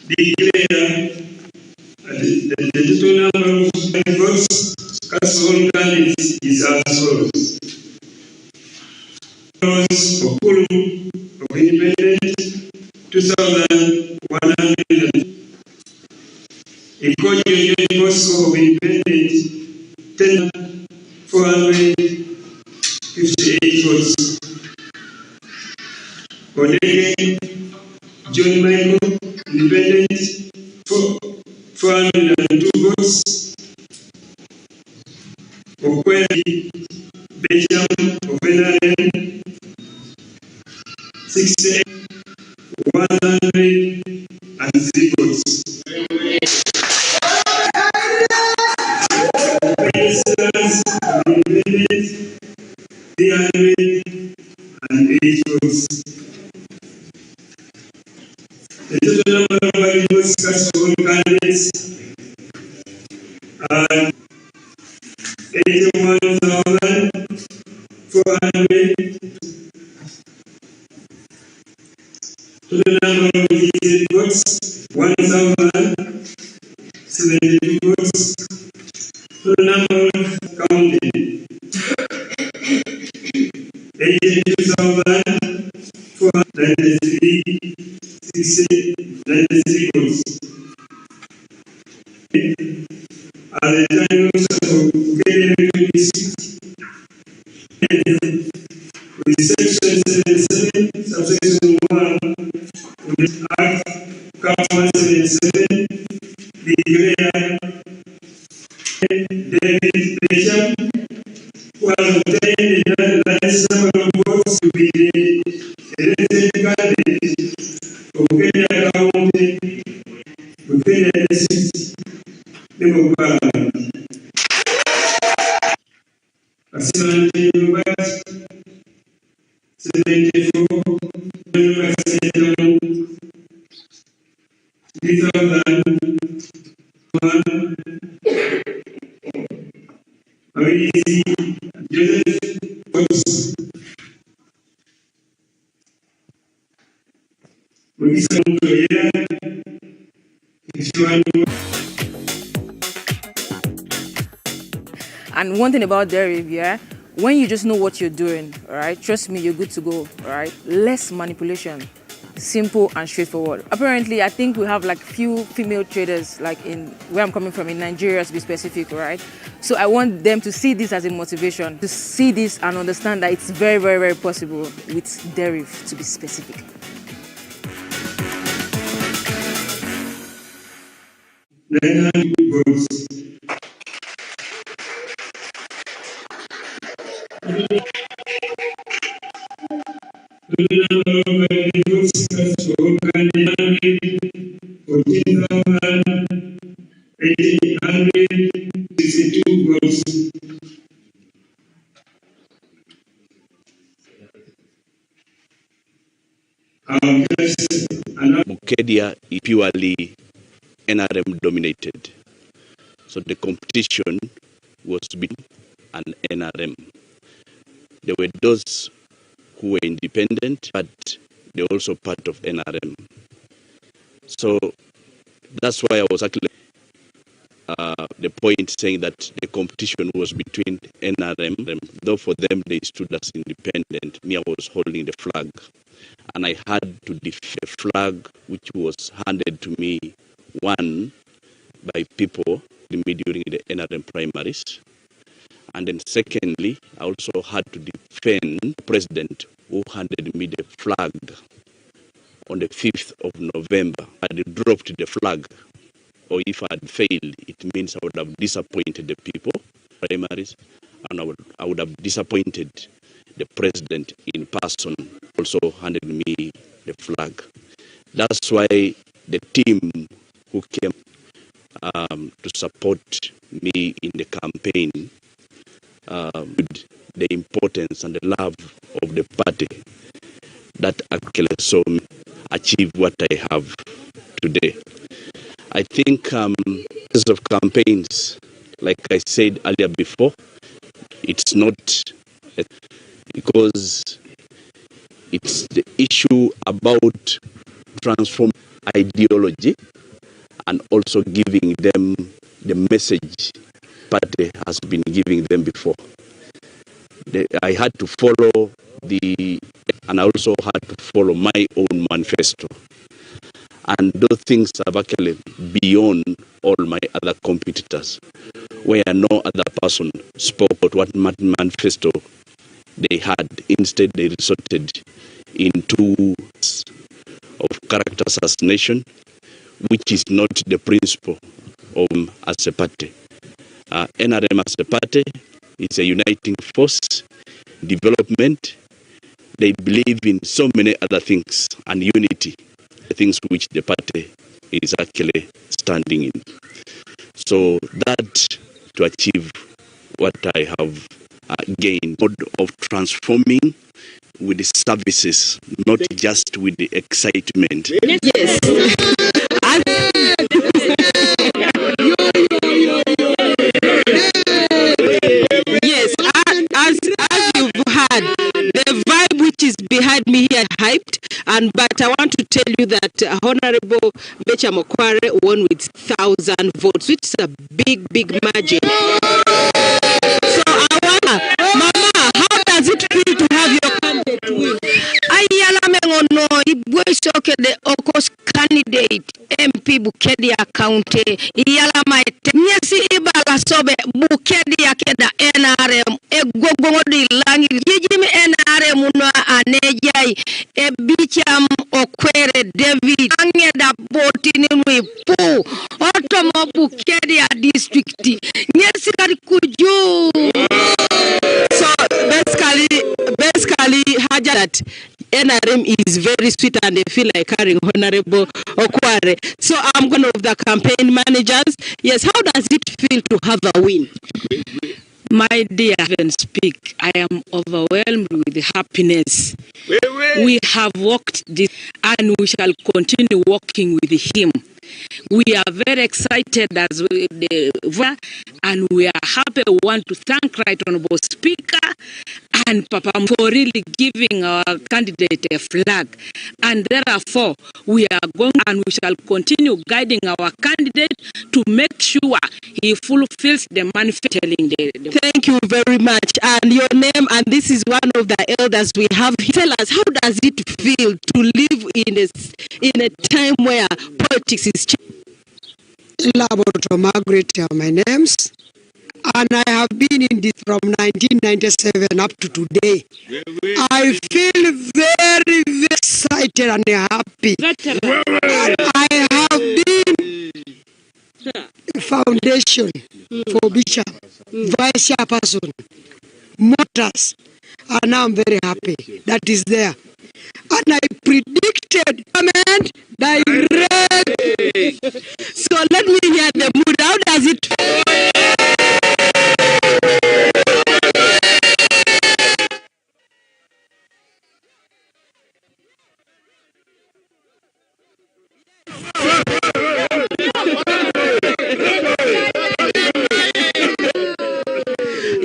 declare the total number of votes cast on candidates is as follows. Okulu of Independent, 2,100. Ikojo John Bosco of Independent, 10,400. Odege, John Michael, independent, 402 votes. Okweli, Benjamin of NRM, 103 votes. Presidents of independent, 308 votes. The total number of valid votes cast for all candidates are 81,400. Total number of visited votes 1,072 votes. Total number counted 82,493 votes. Are the returning officers of Bugdet district with section 77, subsection 1 of the Act, Cap 177, declare David Bishop, who has obtained the largest number of votes to be the elected candidate of Bugdet County, Bugdet district, Member of Parliament. Asante Nubat, 74, 3,001, Awinizi, Joseph, votes. Mugisa Mutoya, 51. And one thing about derivative, yeah, when you just know what you're doing, all right, trust me, you're good to go, all right? Less manipulation, simple and straightforward. Apparently, I think we have like few female traders, like in where I'm coming from in Nigeria, to be specific, all right? So I want them to see this as a motivation, to see this and understand that it's very, very, very possible with derivative, to be specific. Mukedia is purely NRM dominated. So the competition was between an NRM. There were those who were independent, but they're also part of NRM. So that's why I was actually the point saying that the competition was between NRM, though for them they stood as independent. Me, I was holding the flag. And I had to defend a flag which was handed to me, one, by people during the NRM primaries. And then secondly, I also had to defend the president who handed me the flag on the 5th of November. I had dropped the flag, or if I had failed, it means I would have disappointed the people, primaries, and I would have disappointed the president in person, also handed me the flag. That's why the team who came to support me in the campaign, the importance and the love of the party that actually saw me achieve what I have today. I think because of campaigns, like I said earlier before, it's not because it's the issue about transforming ideology and also giving them the message party has been giving them before. I had to follow and I also had to follow my own manifesto. And those things are actually beyond all my other competitors, where no other person spoke about what manifesto they had. Instead, they resorted in 2 of character assassination, which is not the principle of as a party. NRM as a party is a uniting force, development. They believe in so many other things, and unity, the things which the party is actually standing in. So that to achieve what I have gained, of transforming with the services, not just with the excitement. Yes. Yes, as you've heard, the vibe which is behind me here hyped, but I want to tell you that Honorable Becha Mokware won with 1,000 votes, which is a big margin. So I wonder, Mama, how does it feel to have your candidate win? Ayala mengono ibwesoke the okos candidate MP Bukedia County. Iyala maite nyesi ibala sobe Bukedia keda NRM egogongo di langi yijimi NRM no anejai ebicham Okwere David angeda boti ninwi pu otomo Bukedia district nyesi kari kuju. So basically haja that NRM is very sweet and they feel like carrying Honorable Okware. So I'm one of the campaign managers. Yes, how does it feel to have a win? My dear, I can speak. I am overwhelmed with happiness. We have worked this and we shall continue working with him. We are very excited as and we are happy. We want to thank Right Honorable Speaker and Papa for really giving our candidate a flag. And therefore, we are going and we shall continue guiding our candidate to make sure he fulfills the manifesto. Thank you very much. And your name, and this is one of the elders we have. Tell us, how does it feel to live in a time where politics is changing? Laboratory Margaret are my names, and I have been in this from 1997 up to today. I feel very, very excited and happy. I have been foundation for Bishop, Vice Chairperson, Motors, and I'm very happy that is there. And I predicted comment direct. So let me hear the mood. How does it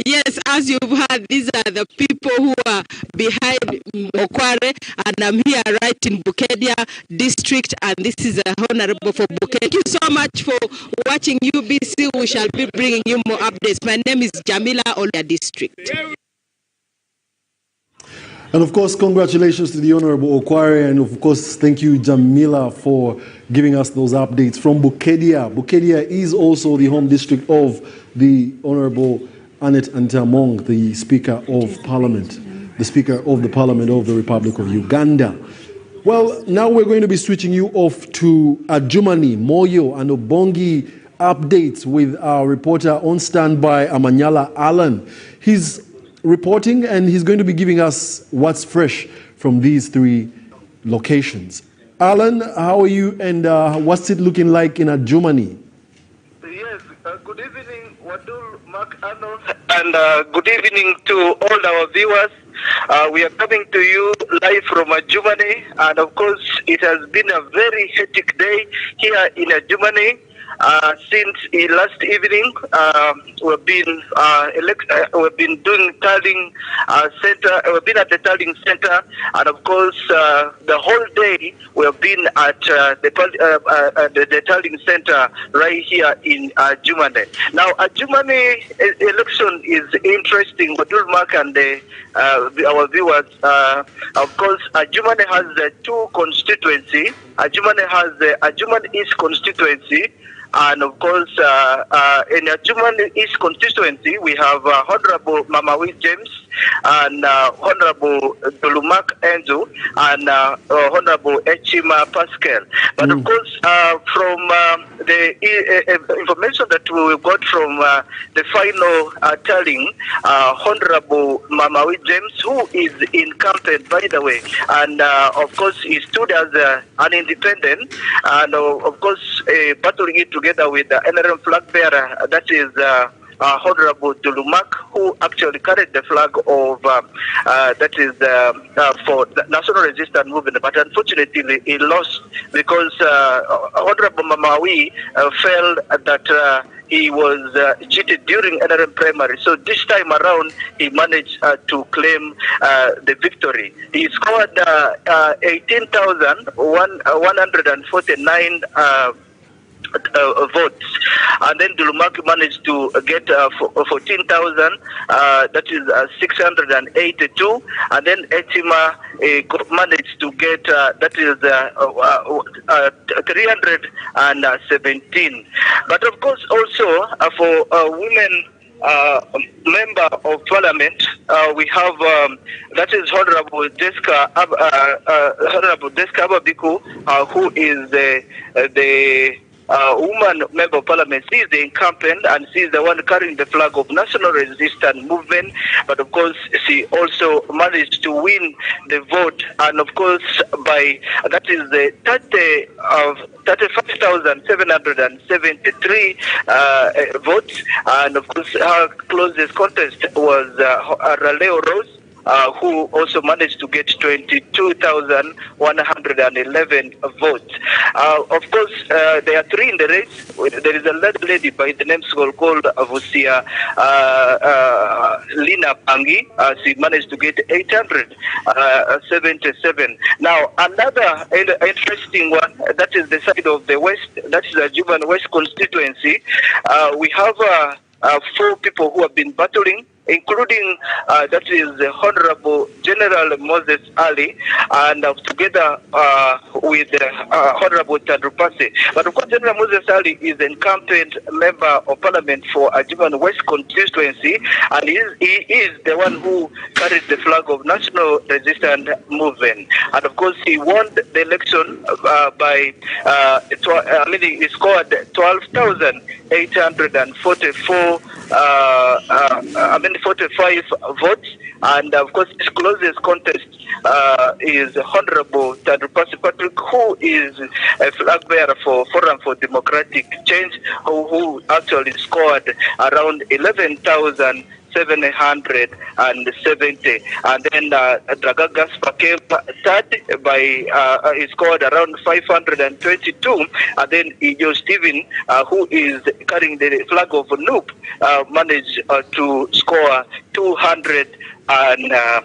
Yes, as you've heard, these are the people who are behind Okware, and I'm here right in Bukedia district, and this is a honorable for Bukedia. Thank you so much for watching UBC. We shall be bringing you more updates. My name is Jamila Olia District. And of course, congratulations to the Honorable Okware, and of course, thank you, Jamila, for giving us those updates from Bukedia. Bukedia is also the home district of the Honorable Annette Antamong, the Speaker of Parliament, the Speaker of the Parliament of the Republic of Uganda. Well, now we're going to be switching you off to Adjumani, Moyo, and Obongi updates with our reporter on standby, Amanyala Allen. He's reporting and he's going to be giving us what's fresh from these three locations. Alan, how are you, and what's it looking like in Adjumani? Yes, good evening, Wadul, Mark Arnold, and good evening to all our viewers. We are coming to you live from Adjumani, and of course, it has been a very hectic day here in Adjumani. Since last evening, we've been doing tallying center. We've been at the tallying center, and of course, the whole day we've been at the tallying center right here in Adjumani. Now, Adjumani election is interesting. Wadul Mark and our viewers, of course, Adjumani has two constituencies. Adjumani has the Adjumani East constituency, And of course, in the Juman East constituency, we have Honorable Mamawi James and Honorable Dulumak Enzo and Honorable Echima Pascal. But of course, from the information that we got from the final tallying, Honorable Mamawi James, who is incumbent, by the way, and of course he stood as an independent, and of course battling it together with the NRM flag bearer, that is Honorable Dulumak, who actually carried the flag of that is for the National Resistance Movement, but unfortunately he lost because Honorable Mamawi felt that he was cheated during NRM primary. So this time around, he managed to claim the victory. He scored 18,149 votes, and then Dulumak managed to get 14,000, that is 682, and then Etima managed to get that is 317. But of course, also for women member of parliament, we have that is Honorable Deska Ababiku, who is the woman member of parliament. She is the incumbent and she is the one carrying the flag of National Resistance Movement. But of course, she also managed to win the vote, and of course, by that is the 35,773 votes. And of course, her closest contest was Raleo Rose, who also managed to get 22,111 votes. Of course, there are three in the race. There is a lady by the name called Avusia Lina Pangi. She managed to get 877. Now, another interesting one, that is the side of the West, that is the Juban West constituency. We have 4 people who have been battling, including that is the Honorable General Moses Ali, and together with Honorable Tandrupase. But of course, General Moses Ali is the incumbent member of parliament for Ajiman West constituency, and he is the one who carried the flag of National Resistance Movement. And of course, he won the election by, he scored 12,844 45 votes, and of course his closest contest is Honorable Tandrupasi Patrick, who is a flag bearer for Forum for Democratic Change, who actually scored around 11,770, and then Dragagas came third by he scored around 522, and then Ijo Stephen, who is carrying the flag of Noop, managed to score 294.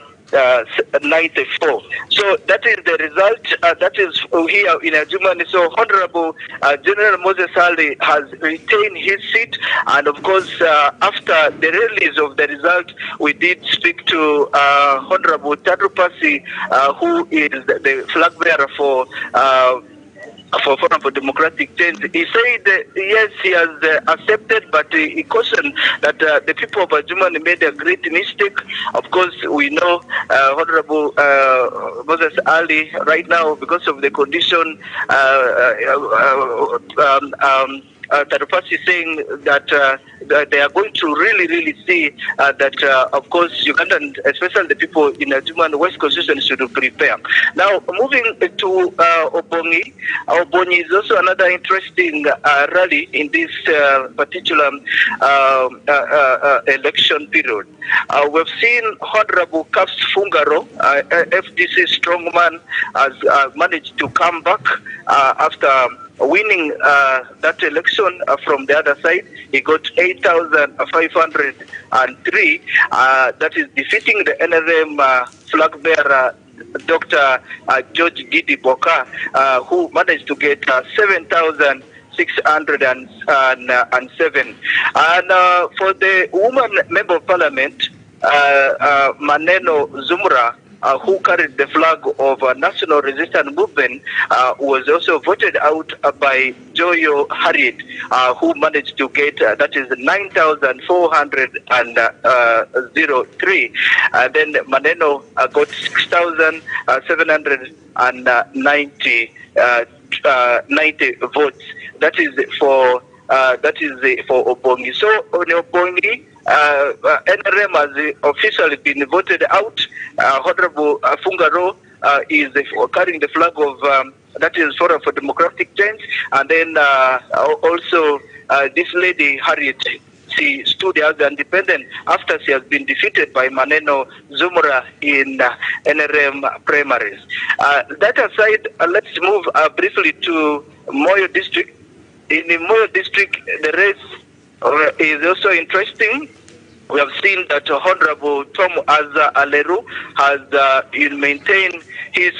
So that is the result. That is here in Ajumani. So Honorable General Moses Ali has retained his seat, and of course, after the release of the result, we did speak to Honorable Tandrupasi, who is the flag bearer for Forum for Democratic Change. He said yes, he has accepted, but he cautioned that the people of Ajumani made a great mistake. Of course, we know Honorable Moses Ali right now, because of the condition, Tandrupasi is saying that they are going to really see that, of course, Ugandan, especially the people in Juman West Constitution, should prepare. Now, moving to Obongi. Obongi is also another interesting rally in this particular election period. We've seen Honorable Caps Fungaro, FDC strongman, has managed to come back after winning that election from the other side. He got 8,503. That is defeating the NRM flag bearer, Dr. George Didi Boka, who managed to get 7,607. And for the woman member of parliament, Maneno Zumra, who carried the flag of National Resistance Movement, was also voted out by Joyo Harriet, who managed to get, that is 9,403. Then Maneno got 6,790 90 votes. That is for Obongi. So on Obongi, NRM has officially been voted out. Honorable Fungaro is carrying the flag of that is Forum for Democratic Change, and then also this lady Harriet. She stood as independent after she has been defeated by Maneno Zumura in NRM primaries. That aside, let's move briefly to Moyo district. In the Moyo district, the race is also interesting. We have seen that Honorable Tom Aza Aleru has maintained his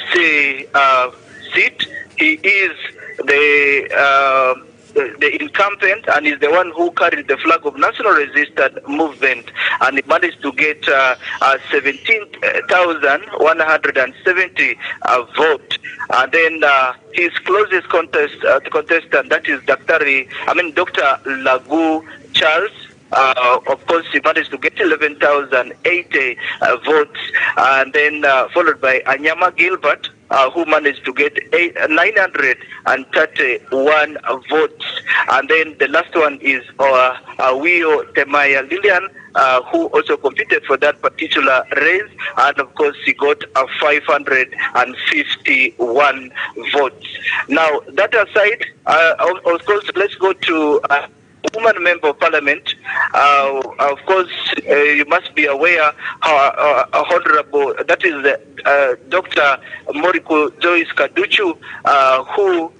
seat. He is the incumbent and is the one who carried the flag of National Resistance Movement, and he managed to get 17,170 votes. And then his closest contestant, that is Dr. Lagu Charles. Of course, he managed to get 11,080 votes, and then followed by Anyama Gilbert, who managed to get 931 votes. And then the last one is Wio Temaya Lilian, who also competed for that particular race, and of course he got 551 votes. Now, that aside, of course, let's go to woman member of parliament. Of course, you must be aware how honorable, that is Dr. Moriko Joyce Kaduchu, who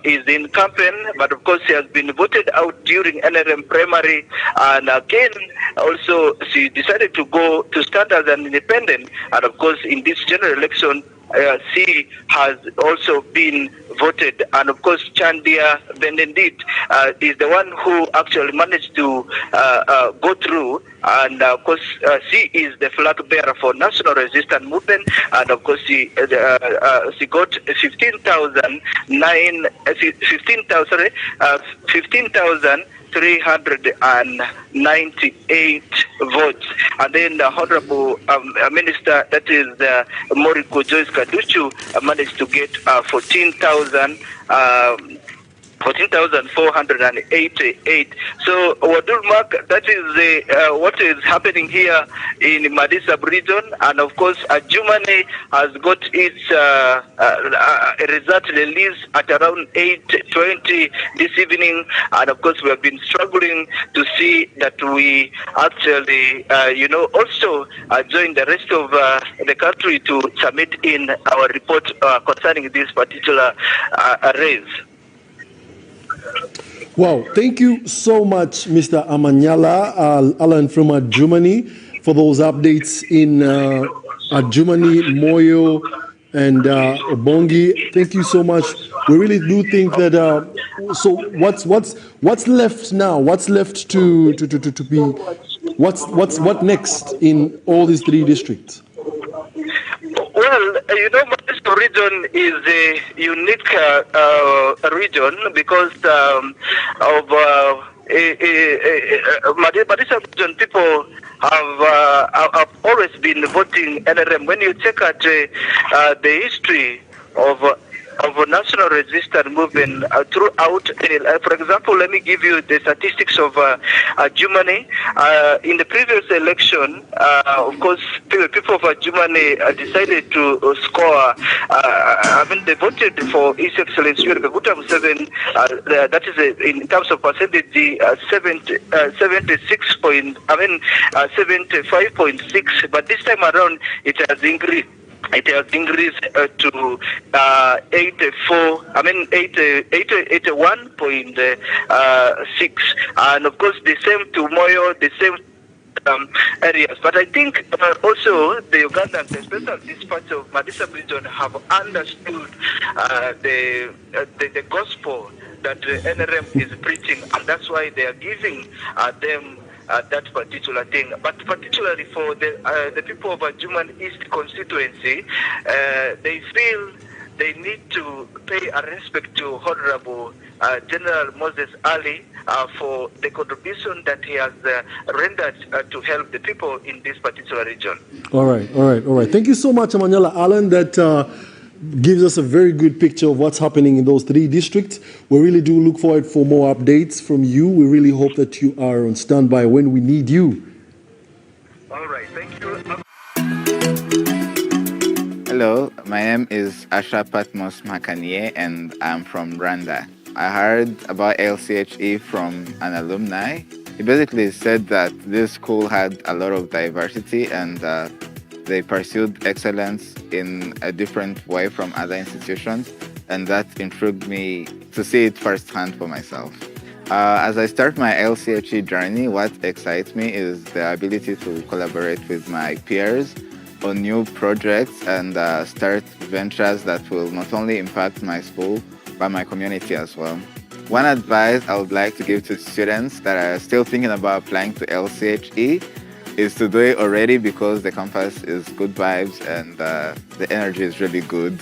is the incumbent, but of course she has been voted out during NRM primary, and again also she decided to go to stand as an independent, and of course in this general election she has also been voted, and of course Chandia Benedict is the one who actually managed to go through, and of course she is the flag bearer for National Resistance Movement, and of course she got 15,398 votes. And then the Honorable Minister, that is Moriko Joyce Kaduchu, managed to get 14,488. So, Wadulmak, that is what is happening here in Madisab region, and of course, Jumane has got its result released at around 8:20 this evening, and of course, we have been struggling to see that we actually, also join the rest of the country to submit in our report concerning this particular race. Wow, thank you so much, Mr. Amanyala, Alan from Adjumani, for those updates in Adjumani, Moyo, and Obongi. Thank you so much. We really do think that. So, what's left now? What's left to be? What next in all these three districts? Well, this region is a unique region because of Madisa region people have always been voting NRM. When you check at the history of National Resistance Movement throughout, for example, let me give you the statistics of Germany. In the previous election, of course, people of Germany decided to score. They voted for His Excellency Museveni. That is, in terms of percentage, 75.6. But this time around, it has increased. It has increased to 81.6, and of course the same to Moyo, the same areas. But I think also the Ugandans, especially this part of Madisa region, have understood the gospel that the NRM is preaching, and that's why they are giving them that particular thing. But particularly for the people of Juman East constituency, they feel they need to pay a respect to Honorable General Moses Ali for the contribution that he has rendered to help the people in this particular region. All right. Thank you so much, Amanyala Allen. That gives us a very good picture of what's happening in those 3 districts. We really do look forward for more updates from you. We really hope that you are on standby when we need you. All right, thank you. Hello, my name is Asha Patmos Makanie and I'm from Rwanda. I heard about LCHE from an alumni. He basically said that this school had a lot of diversity and they pursued excellence in a different way from other institutions, and that intrigued me to see it firsthand for myself. As I start my LCHE journey, what excites me is the ability to collaborate with my peers on new projects and start ventures that will not only impact my school, but my community as well. One advice I would like to give to students that are still thinking about applying to LCHE is to do it already, because the campus is good vibes and the energy is really good.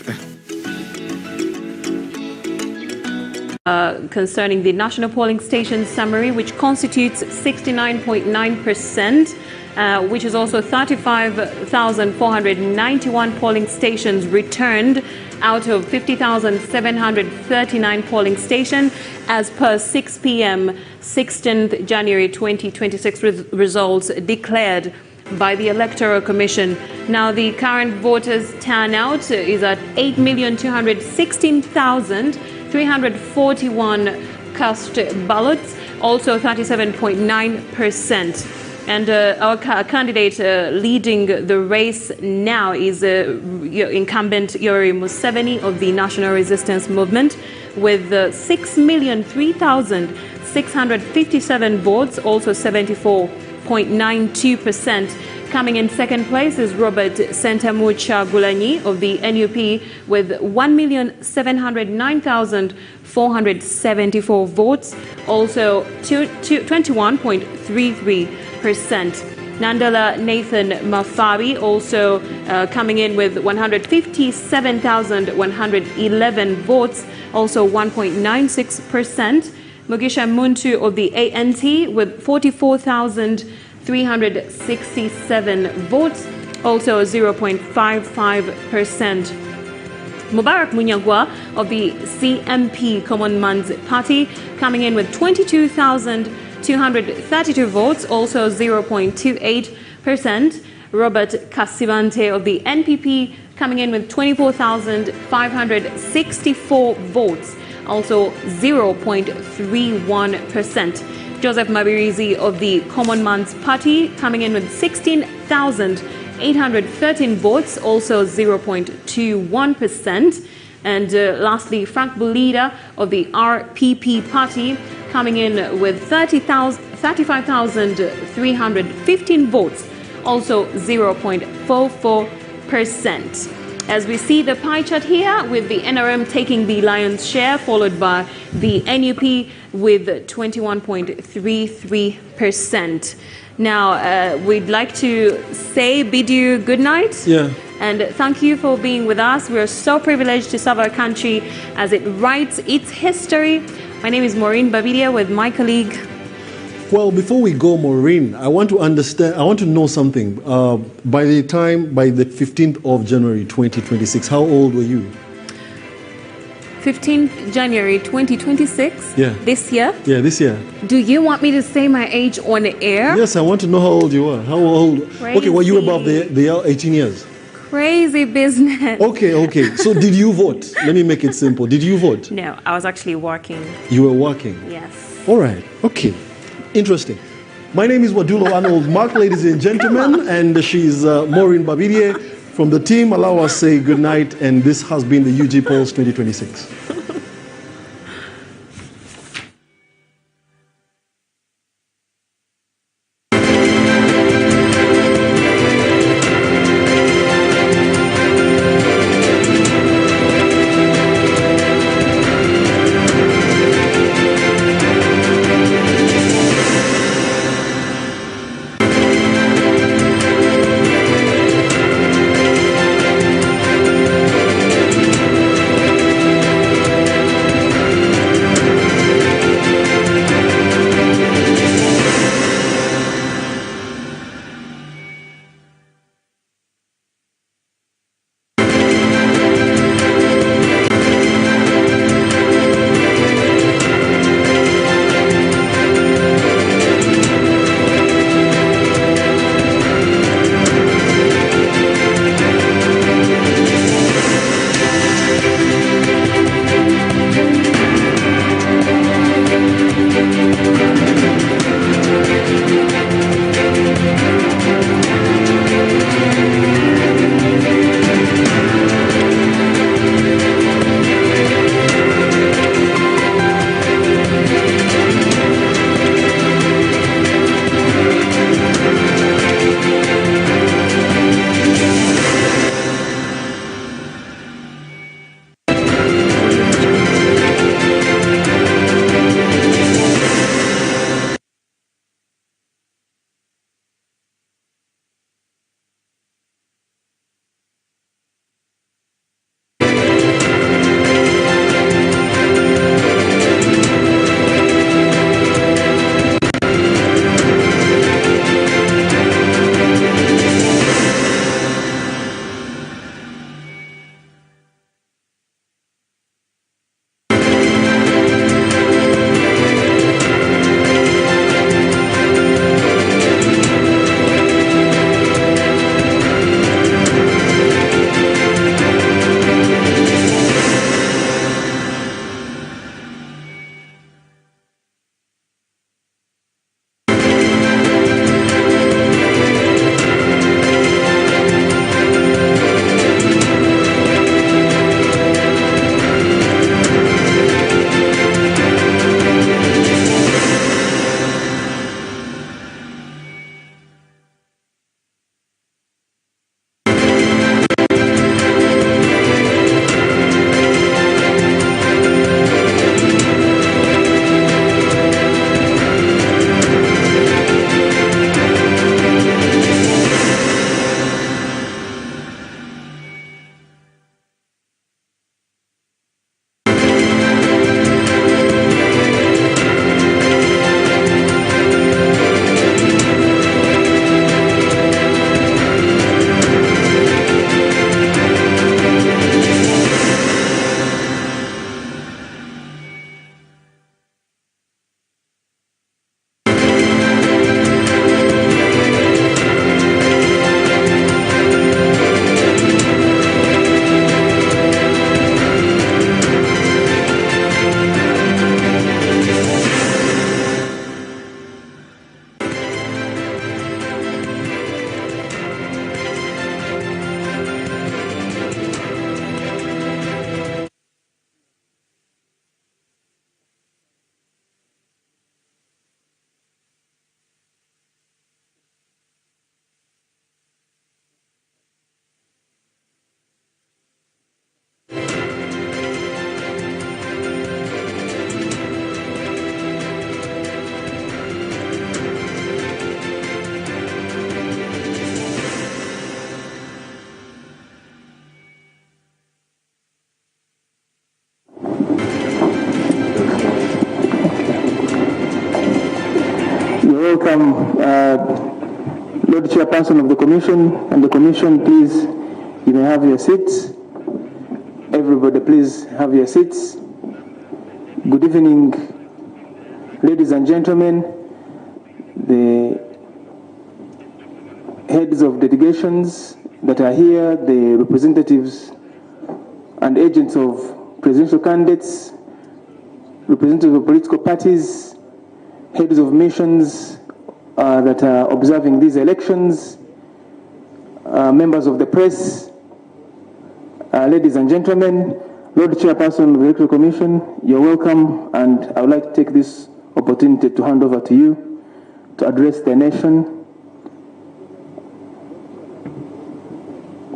Concerning the national polling station summary, which constitutes 69.9%, which is also 35,491 polling stations returned out of 50,739 polling stations as per 6 p.m. 16th January 2026 results declared by the Electoral Commission. Now, the current voters' turnout is at 8,216,341 cast ballots, also 37.9%. And our candidate leading the race now is incumbent Yoweri Museveni of the National Resistance Movement with 6,003,657 votes, also 74.92%. Coming in second place is Robert Kyagulanyi of the NUP with 1,709,474 votes, also 21.33%. Nandala Nathan Mafabi also coming in with 157,111 votes, also 1.96%. Mugisha Muntu of the ANT with 44,367 votes, also 0.55%. Mubarak Munyagwa of the CMP Common Man's Party coming in with 22,232 votes, also 0.28%. Robert Kasivante of the NPP coming in with 24,564 votes, also 0.31%. Joseph Mabirizi of the Common Man's Party coming in with 16,813 votes, also 0.21%. And lastly, Frank Bulida of the RPP Party coming in with 35,315 votes, also 0.44%. As we see the pie chart here, with the NRM taking the lion's share, followed by the NUP with 21.33%. Now, we'd like to bid you good night. Yeah. And thank you for being with us. We are so privileged to serve our country as it writes its history. My name is Maureen Babidia with my colleague. Well, before we go, Maureen, I want to know something. By the 15th of January 2026, how old were you? 15th January 2026? Yeah. This year? Yeah, this year. Do you want me to say my age on the air? Yes, I want to know how old you are. How old? Crazy. Okay, were you above the 18 years? Crazy business. Okay. So did you vote? Let me make it simple. Did you vote? No, I was actually working. You were working? Yes. All right. Okay. Interesting. My name is Wadulo Arnold Mark, ladies and gentlemen, and she's Maureen Babidie from the team. Allow us to say good night, and this has been the UG Pulse 2026. welcome Lord Chairperson of the Commission and the Commission. Please, you may have your seats. Everybody, please have your seats. Good evening, ladies and gentlemen, the heads of delegations that are here, the representatives and agents of presidential candidates, representatives of political parties, heads of missions that are observing these elections, members of the press, ladies and gentlemen, Lord Chairperson of the Electoral Commission, you're welcome, and I would like to take this opportunity to hand over to you to address the nation,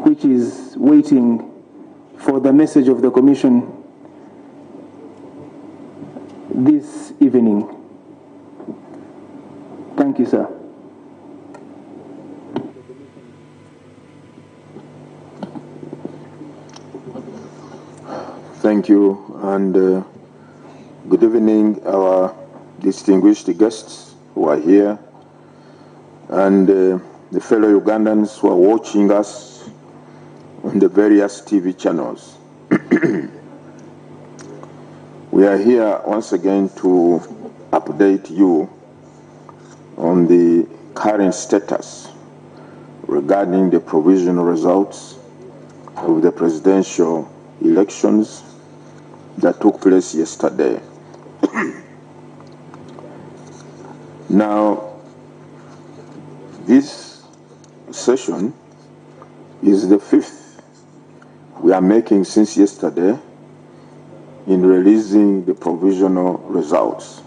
which is waiting for the message of the Commission this evening. Thank you, sir. Thank you, and good evening, our distinguished guests who are here, and the fellow Ugandans who are watching us on the various TV channels. We are here once again to update you on the current status regarding the provisional results of the presidential elections that took place yesterday. Now, this session is the 5th we are making since yesterday in releasing the provisional results.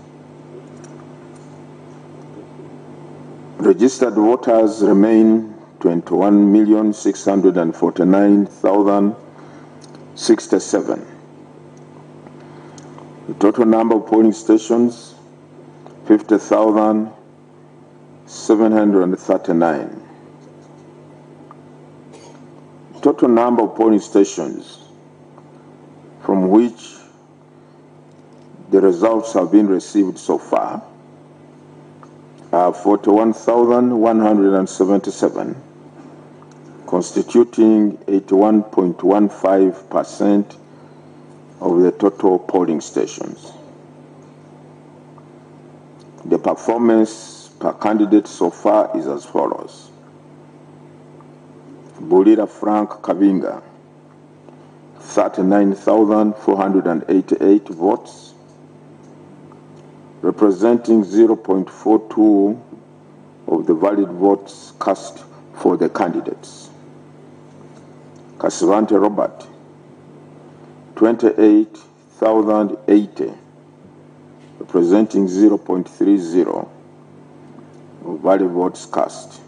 Registered voters remain 21,649,067. The total number of polling stations, 50,739. Total number of polling stations from which the results have been received so far are 41,177, constituting 81.15% of the total polling stations. The performance per candidate so far is as follows. Bulira Frank Kabinga, 39,488 votes, representing 0.42 of the valid votes cast for the candidates. Kasivante Robert, 28,080, representing 0.30 of valid votes cast.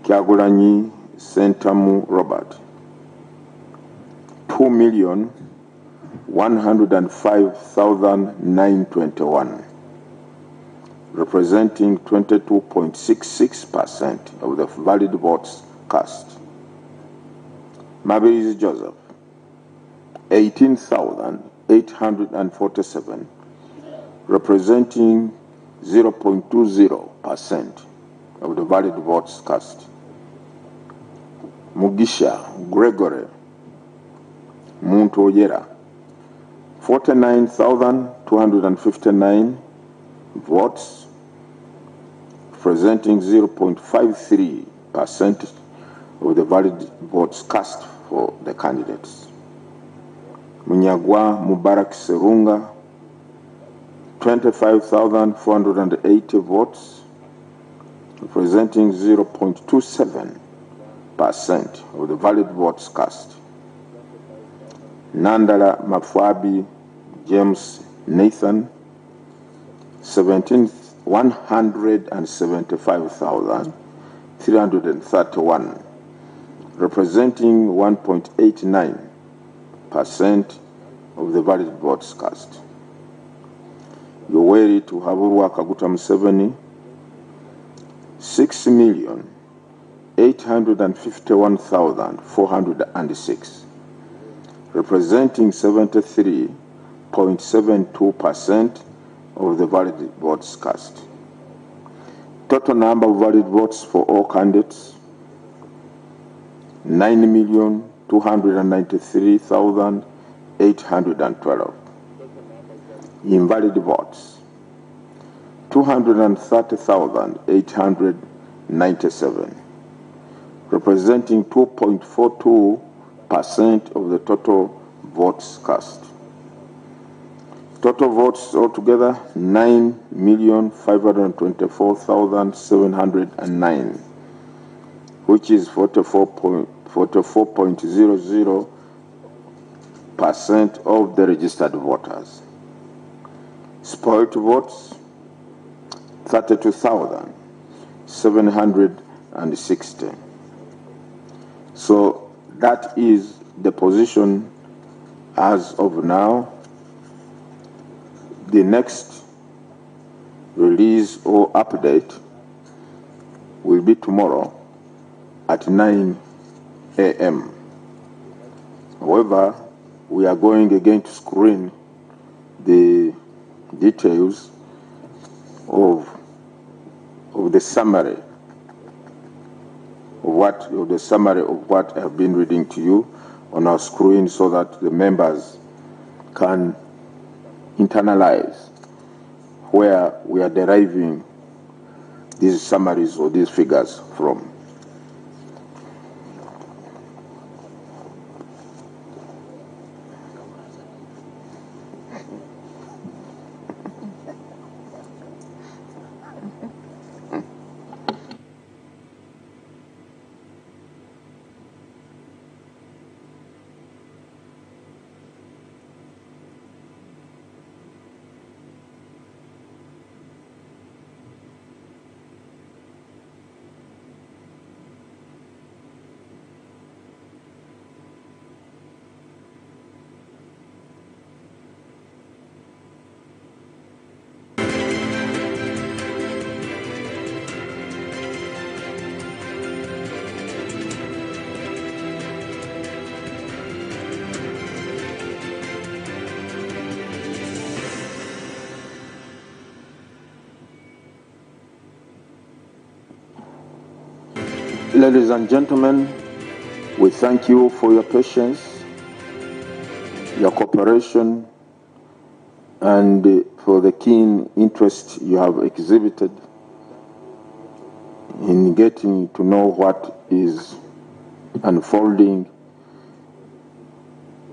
Kyagulanyi Sentamu Robert, 2,105,921, representing 22.66% of the valid votes cast. Mabirizi Joseph, 18,847, representing 0.20% of the valid votes cast. Mugisha Gregory Muntoyera, 49,259 votes, representing 0.53% of the valid votes cast for the candidates. Munyagwa Mubarak Serunga, 25,480 votes, representing 0.27% of the valid votes cast. Nandala Mafwabi James Nathan, 175,331, representing 1.89% of the valid votes cast. Yoweri Tuhaburwa Kaguta Museveni, 6,851,406, representing 73.72% of the valid votes cast. Total number of valid votes for all candidates, 9,293,812. Invalid votes, 230,897, representing 2.42% of the total votes cast. Total votes altogether, 9,524,709, which is 44.00% of the registered voters. Spoiled votes, 32,760. So that is the position as of now. The next release or update will be tomorrow at 9 a.m. However, we are going again to screen the details of the summary of what I have been reading to you on our screen, so that the members can internalize where we are deriving these summaries or these figures from. Ladies and gentlemen, we thank you for your patience, your cooperation, and for the keen interest you have exhibited in getting to know what is unfolding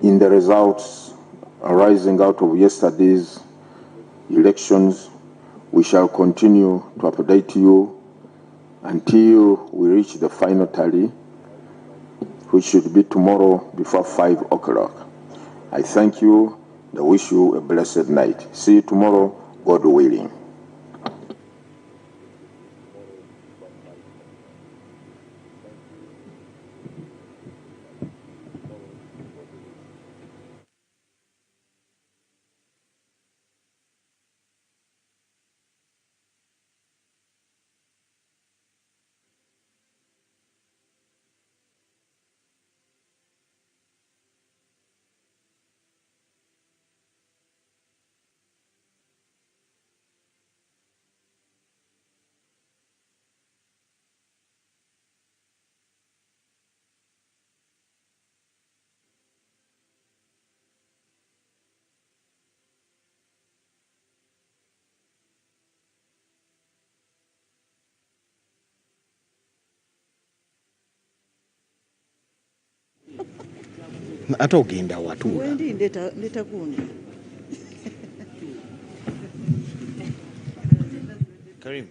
in the results arising out of yesterday's elections. We shall continue to update you until we reach the final tally, which should be tomorrow before 5 o'clock. I thank you and I wish you a blessed night. See you tomorrow, God willing. Ate ogenda watuula wendi ndeta kundi Karim.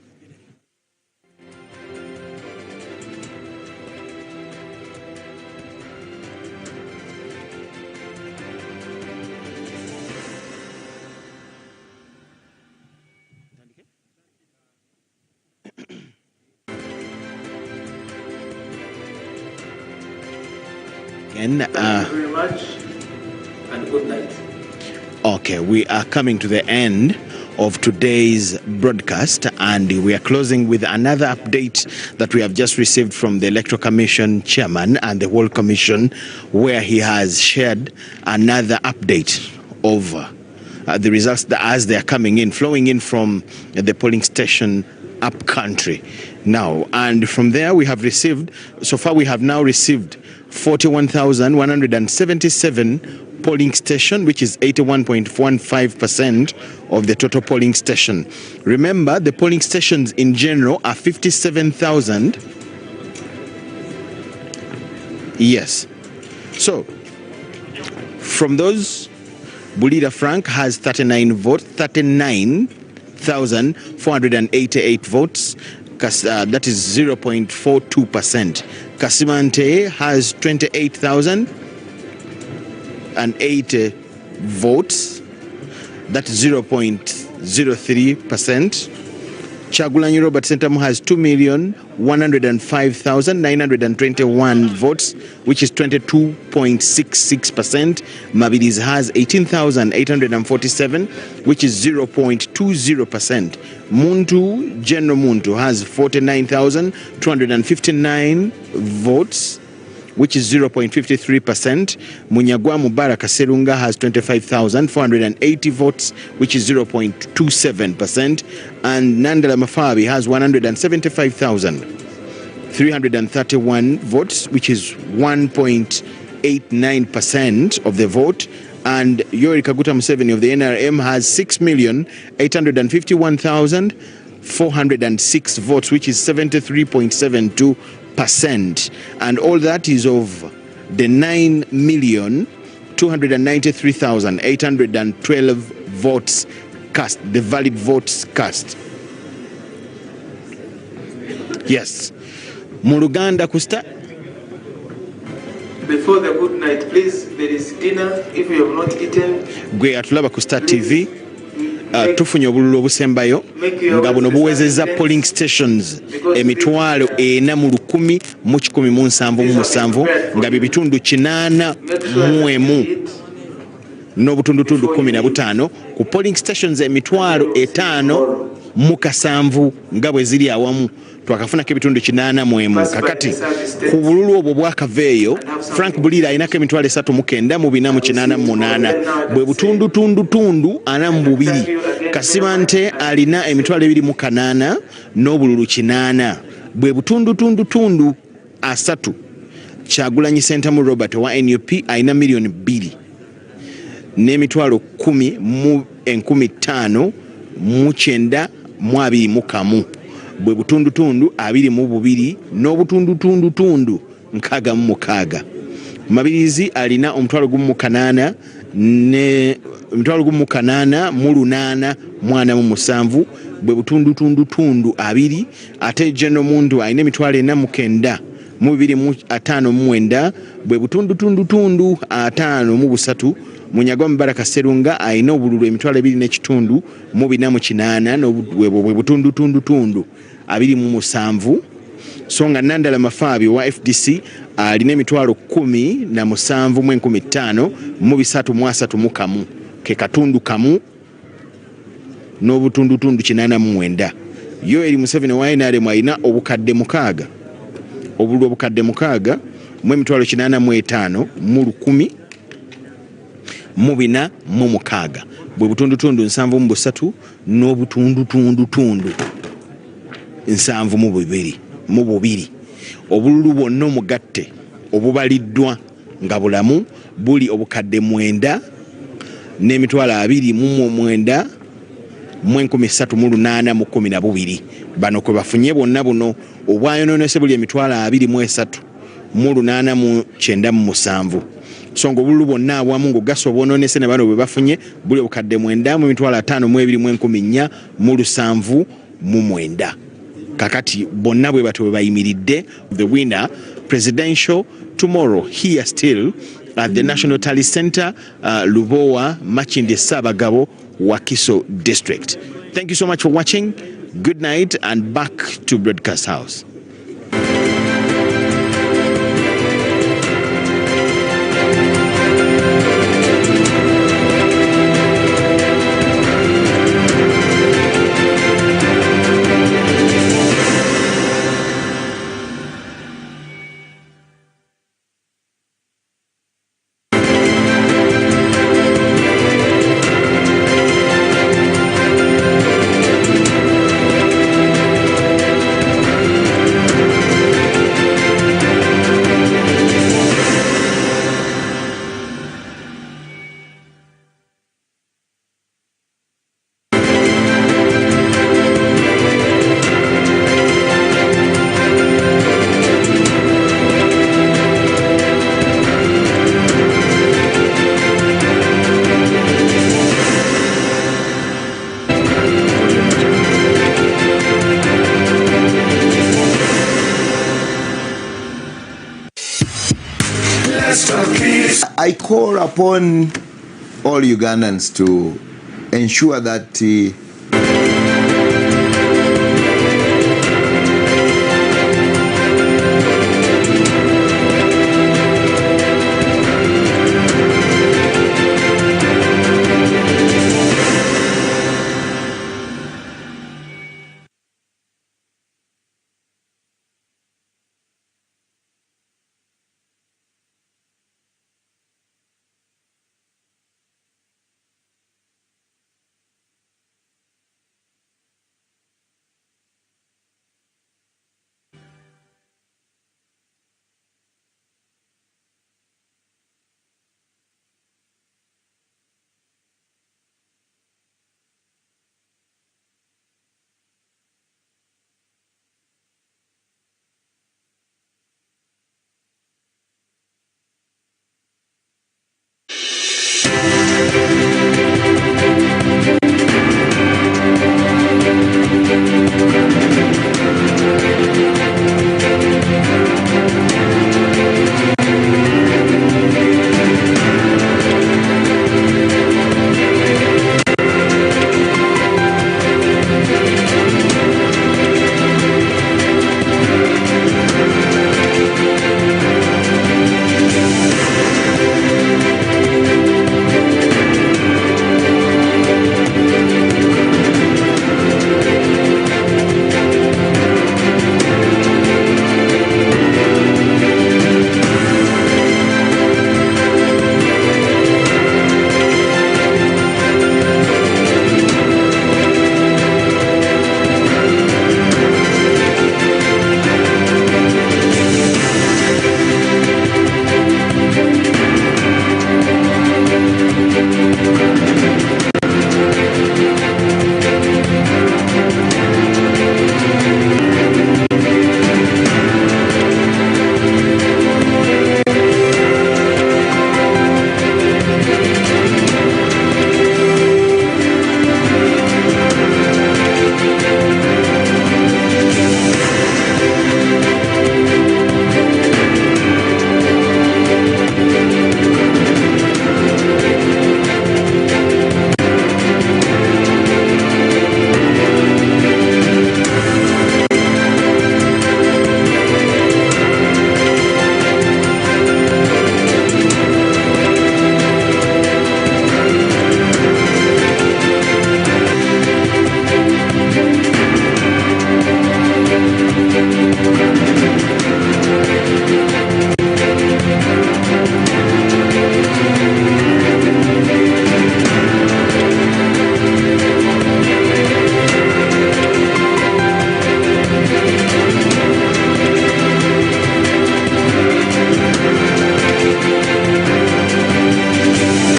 Thank you very much and good night. Okay, we are coming to the end of today's broadcast, and we are closing with another update that we have just received from the Electoral Commission chairman and the whole commission, where he has shared another update of the results as they are coming in, flowing in from the polling station up country now. And from there we have received, so far we have now received 41,177 polling station, which is 81.15% of the total polling station. Remember, the polling stations in general are 57,000. Yes. So, from those, Bulira Frank has 39,488 votes. That is 0.42%. Kasimante has 28,080 votes. That's 0.03%. Kyagulanyi Robert Sentamu has 2,105,921 votes, which is 22.66%. Mabilis has 18,847, which is 0.20%. General Muntu has 49,259 votes, which is 0.53%. Munyagwa Mubaraka Serunga has 25,480 votes, which is 0.27%. And Nandala Mafabi has 175,331 votes, which is 1.89% of the vote. And Yoweri Kaguta Museveni of the NRM has 6,851,406 votes, which is 73.72%. And all that is of the 9,293,812 votes cast, the valid votes cast. Yes. Muluganda Kusta. Before the good night, please, there is dinner if you have not eaten. Gwe atulaba ku Star TV. Tufunye obululu obusembayo nga buno buwezezza polling stations emitwalo 4,177 nga bye bitundu 81 n'obutundutundu 15 ku polling stations emitwalo 5,700 nga bwe ziri awamu twakafunako ebitundu 81 kakati ku bululu obwo bwakaveeyo Frank Bulira alinako emitwalo 3,488 bwe butundutundutundu 42 Kasimante alina emitwalo 28 n'obululu 8 bwe butundutundutundu 3 Kyagulanyi Sentamu Robert wa NUP alina million 2 n'emitwalo 10,15,921 bwe butundutundu 22 n'obutundutundutundu 66. Mabilizi alina omutwalo 18 ne emitwalo 18,887 bwe butundutundutundu 2 ate General Muntu alina emitwalo 42,259 bwe butundutundutundu 53. Munyagwa Mubaraka Serunga alina obululu emitwalo 2,448 bwe butundutundutundu 27. Songa Nandala Mafabi wa FDC alina emitwalo 17,015 mu 331 ke katundu kamu n'obutundutundu 89. Yoweri Museveni wa NRM alina obukadde 6 obululu obukadde 6 mu emitwalo 85 mu 1,000 mu 406 bwe butundutundu 73 n'obutundutundutundu 72 mu 2. Obululu bwonna omugatte obubaliddwa nga bulamu buli obukadde 9 n'emitwalo 29 mu 1,382. Bano kwe bafunye bonna buno obwayonoonese buli emitwalo 23 mu 897. Songo obululu bwonna awamu ng'ogasa obwonoonese ne bano bwe bafunye buli obukadde 9 mu emitwalo 5,214 mu 709. Kakati bonna bwe batwe bayimiridde. The winner presidential tomorrow here still at the National Tally Center, Lubowa, Machinde Sabagabo, Wakiso District. Thank you so much for watching. Good night and back to Broadcast House. I call upon all Ugandans to ensure that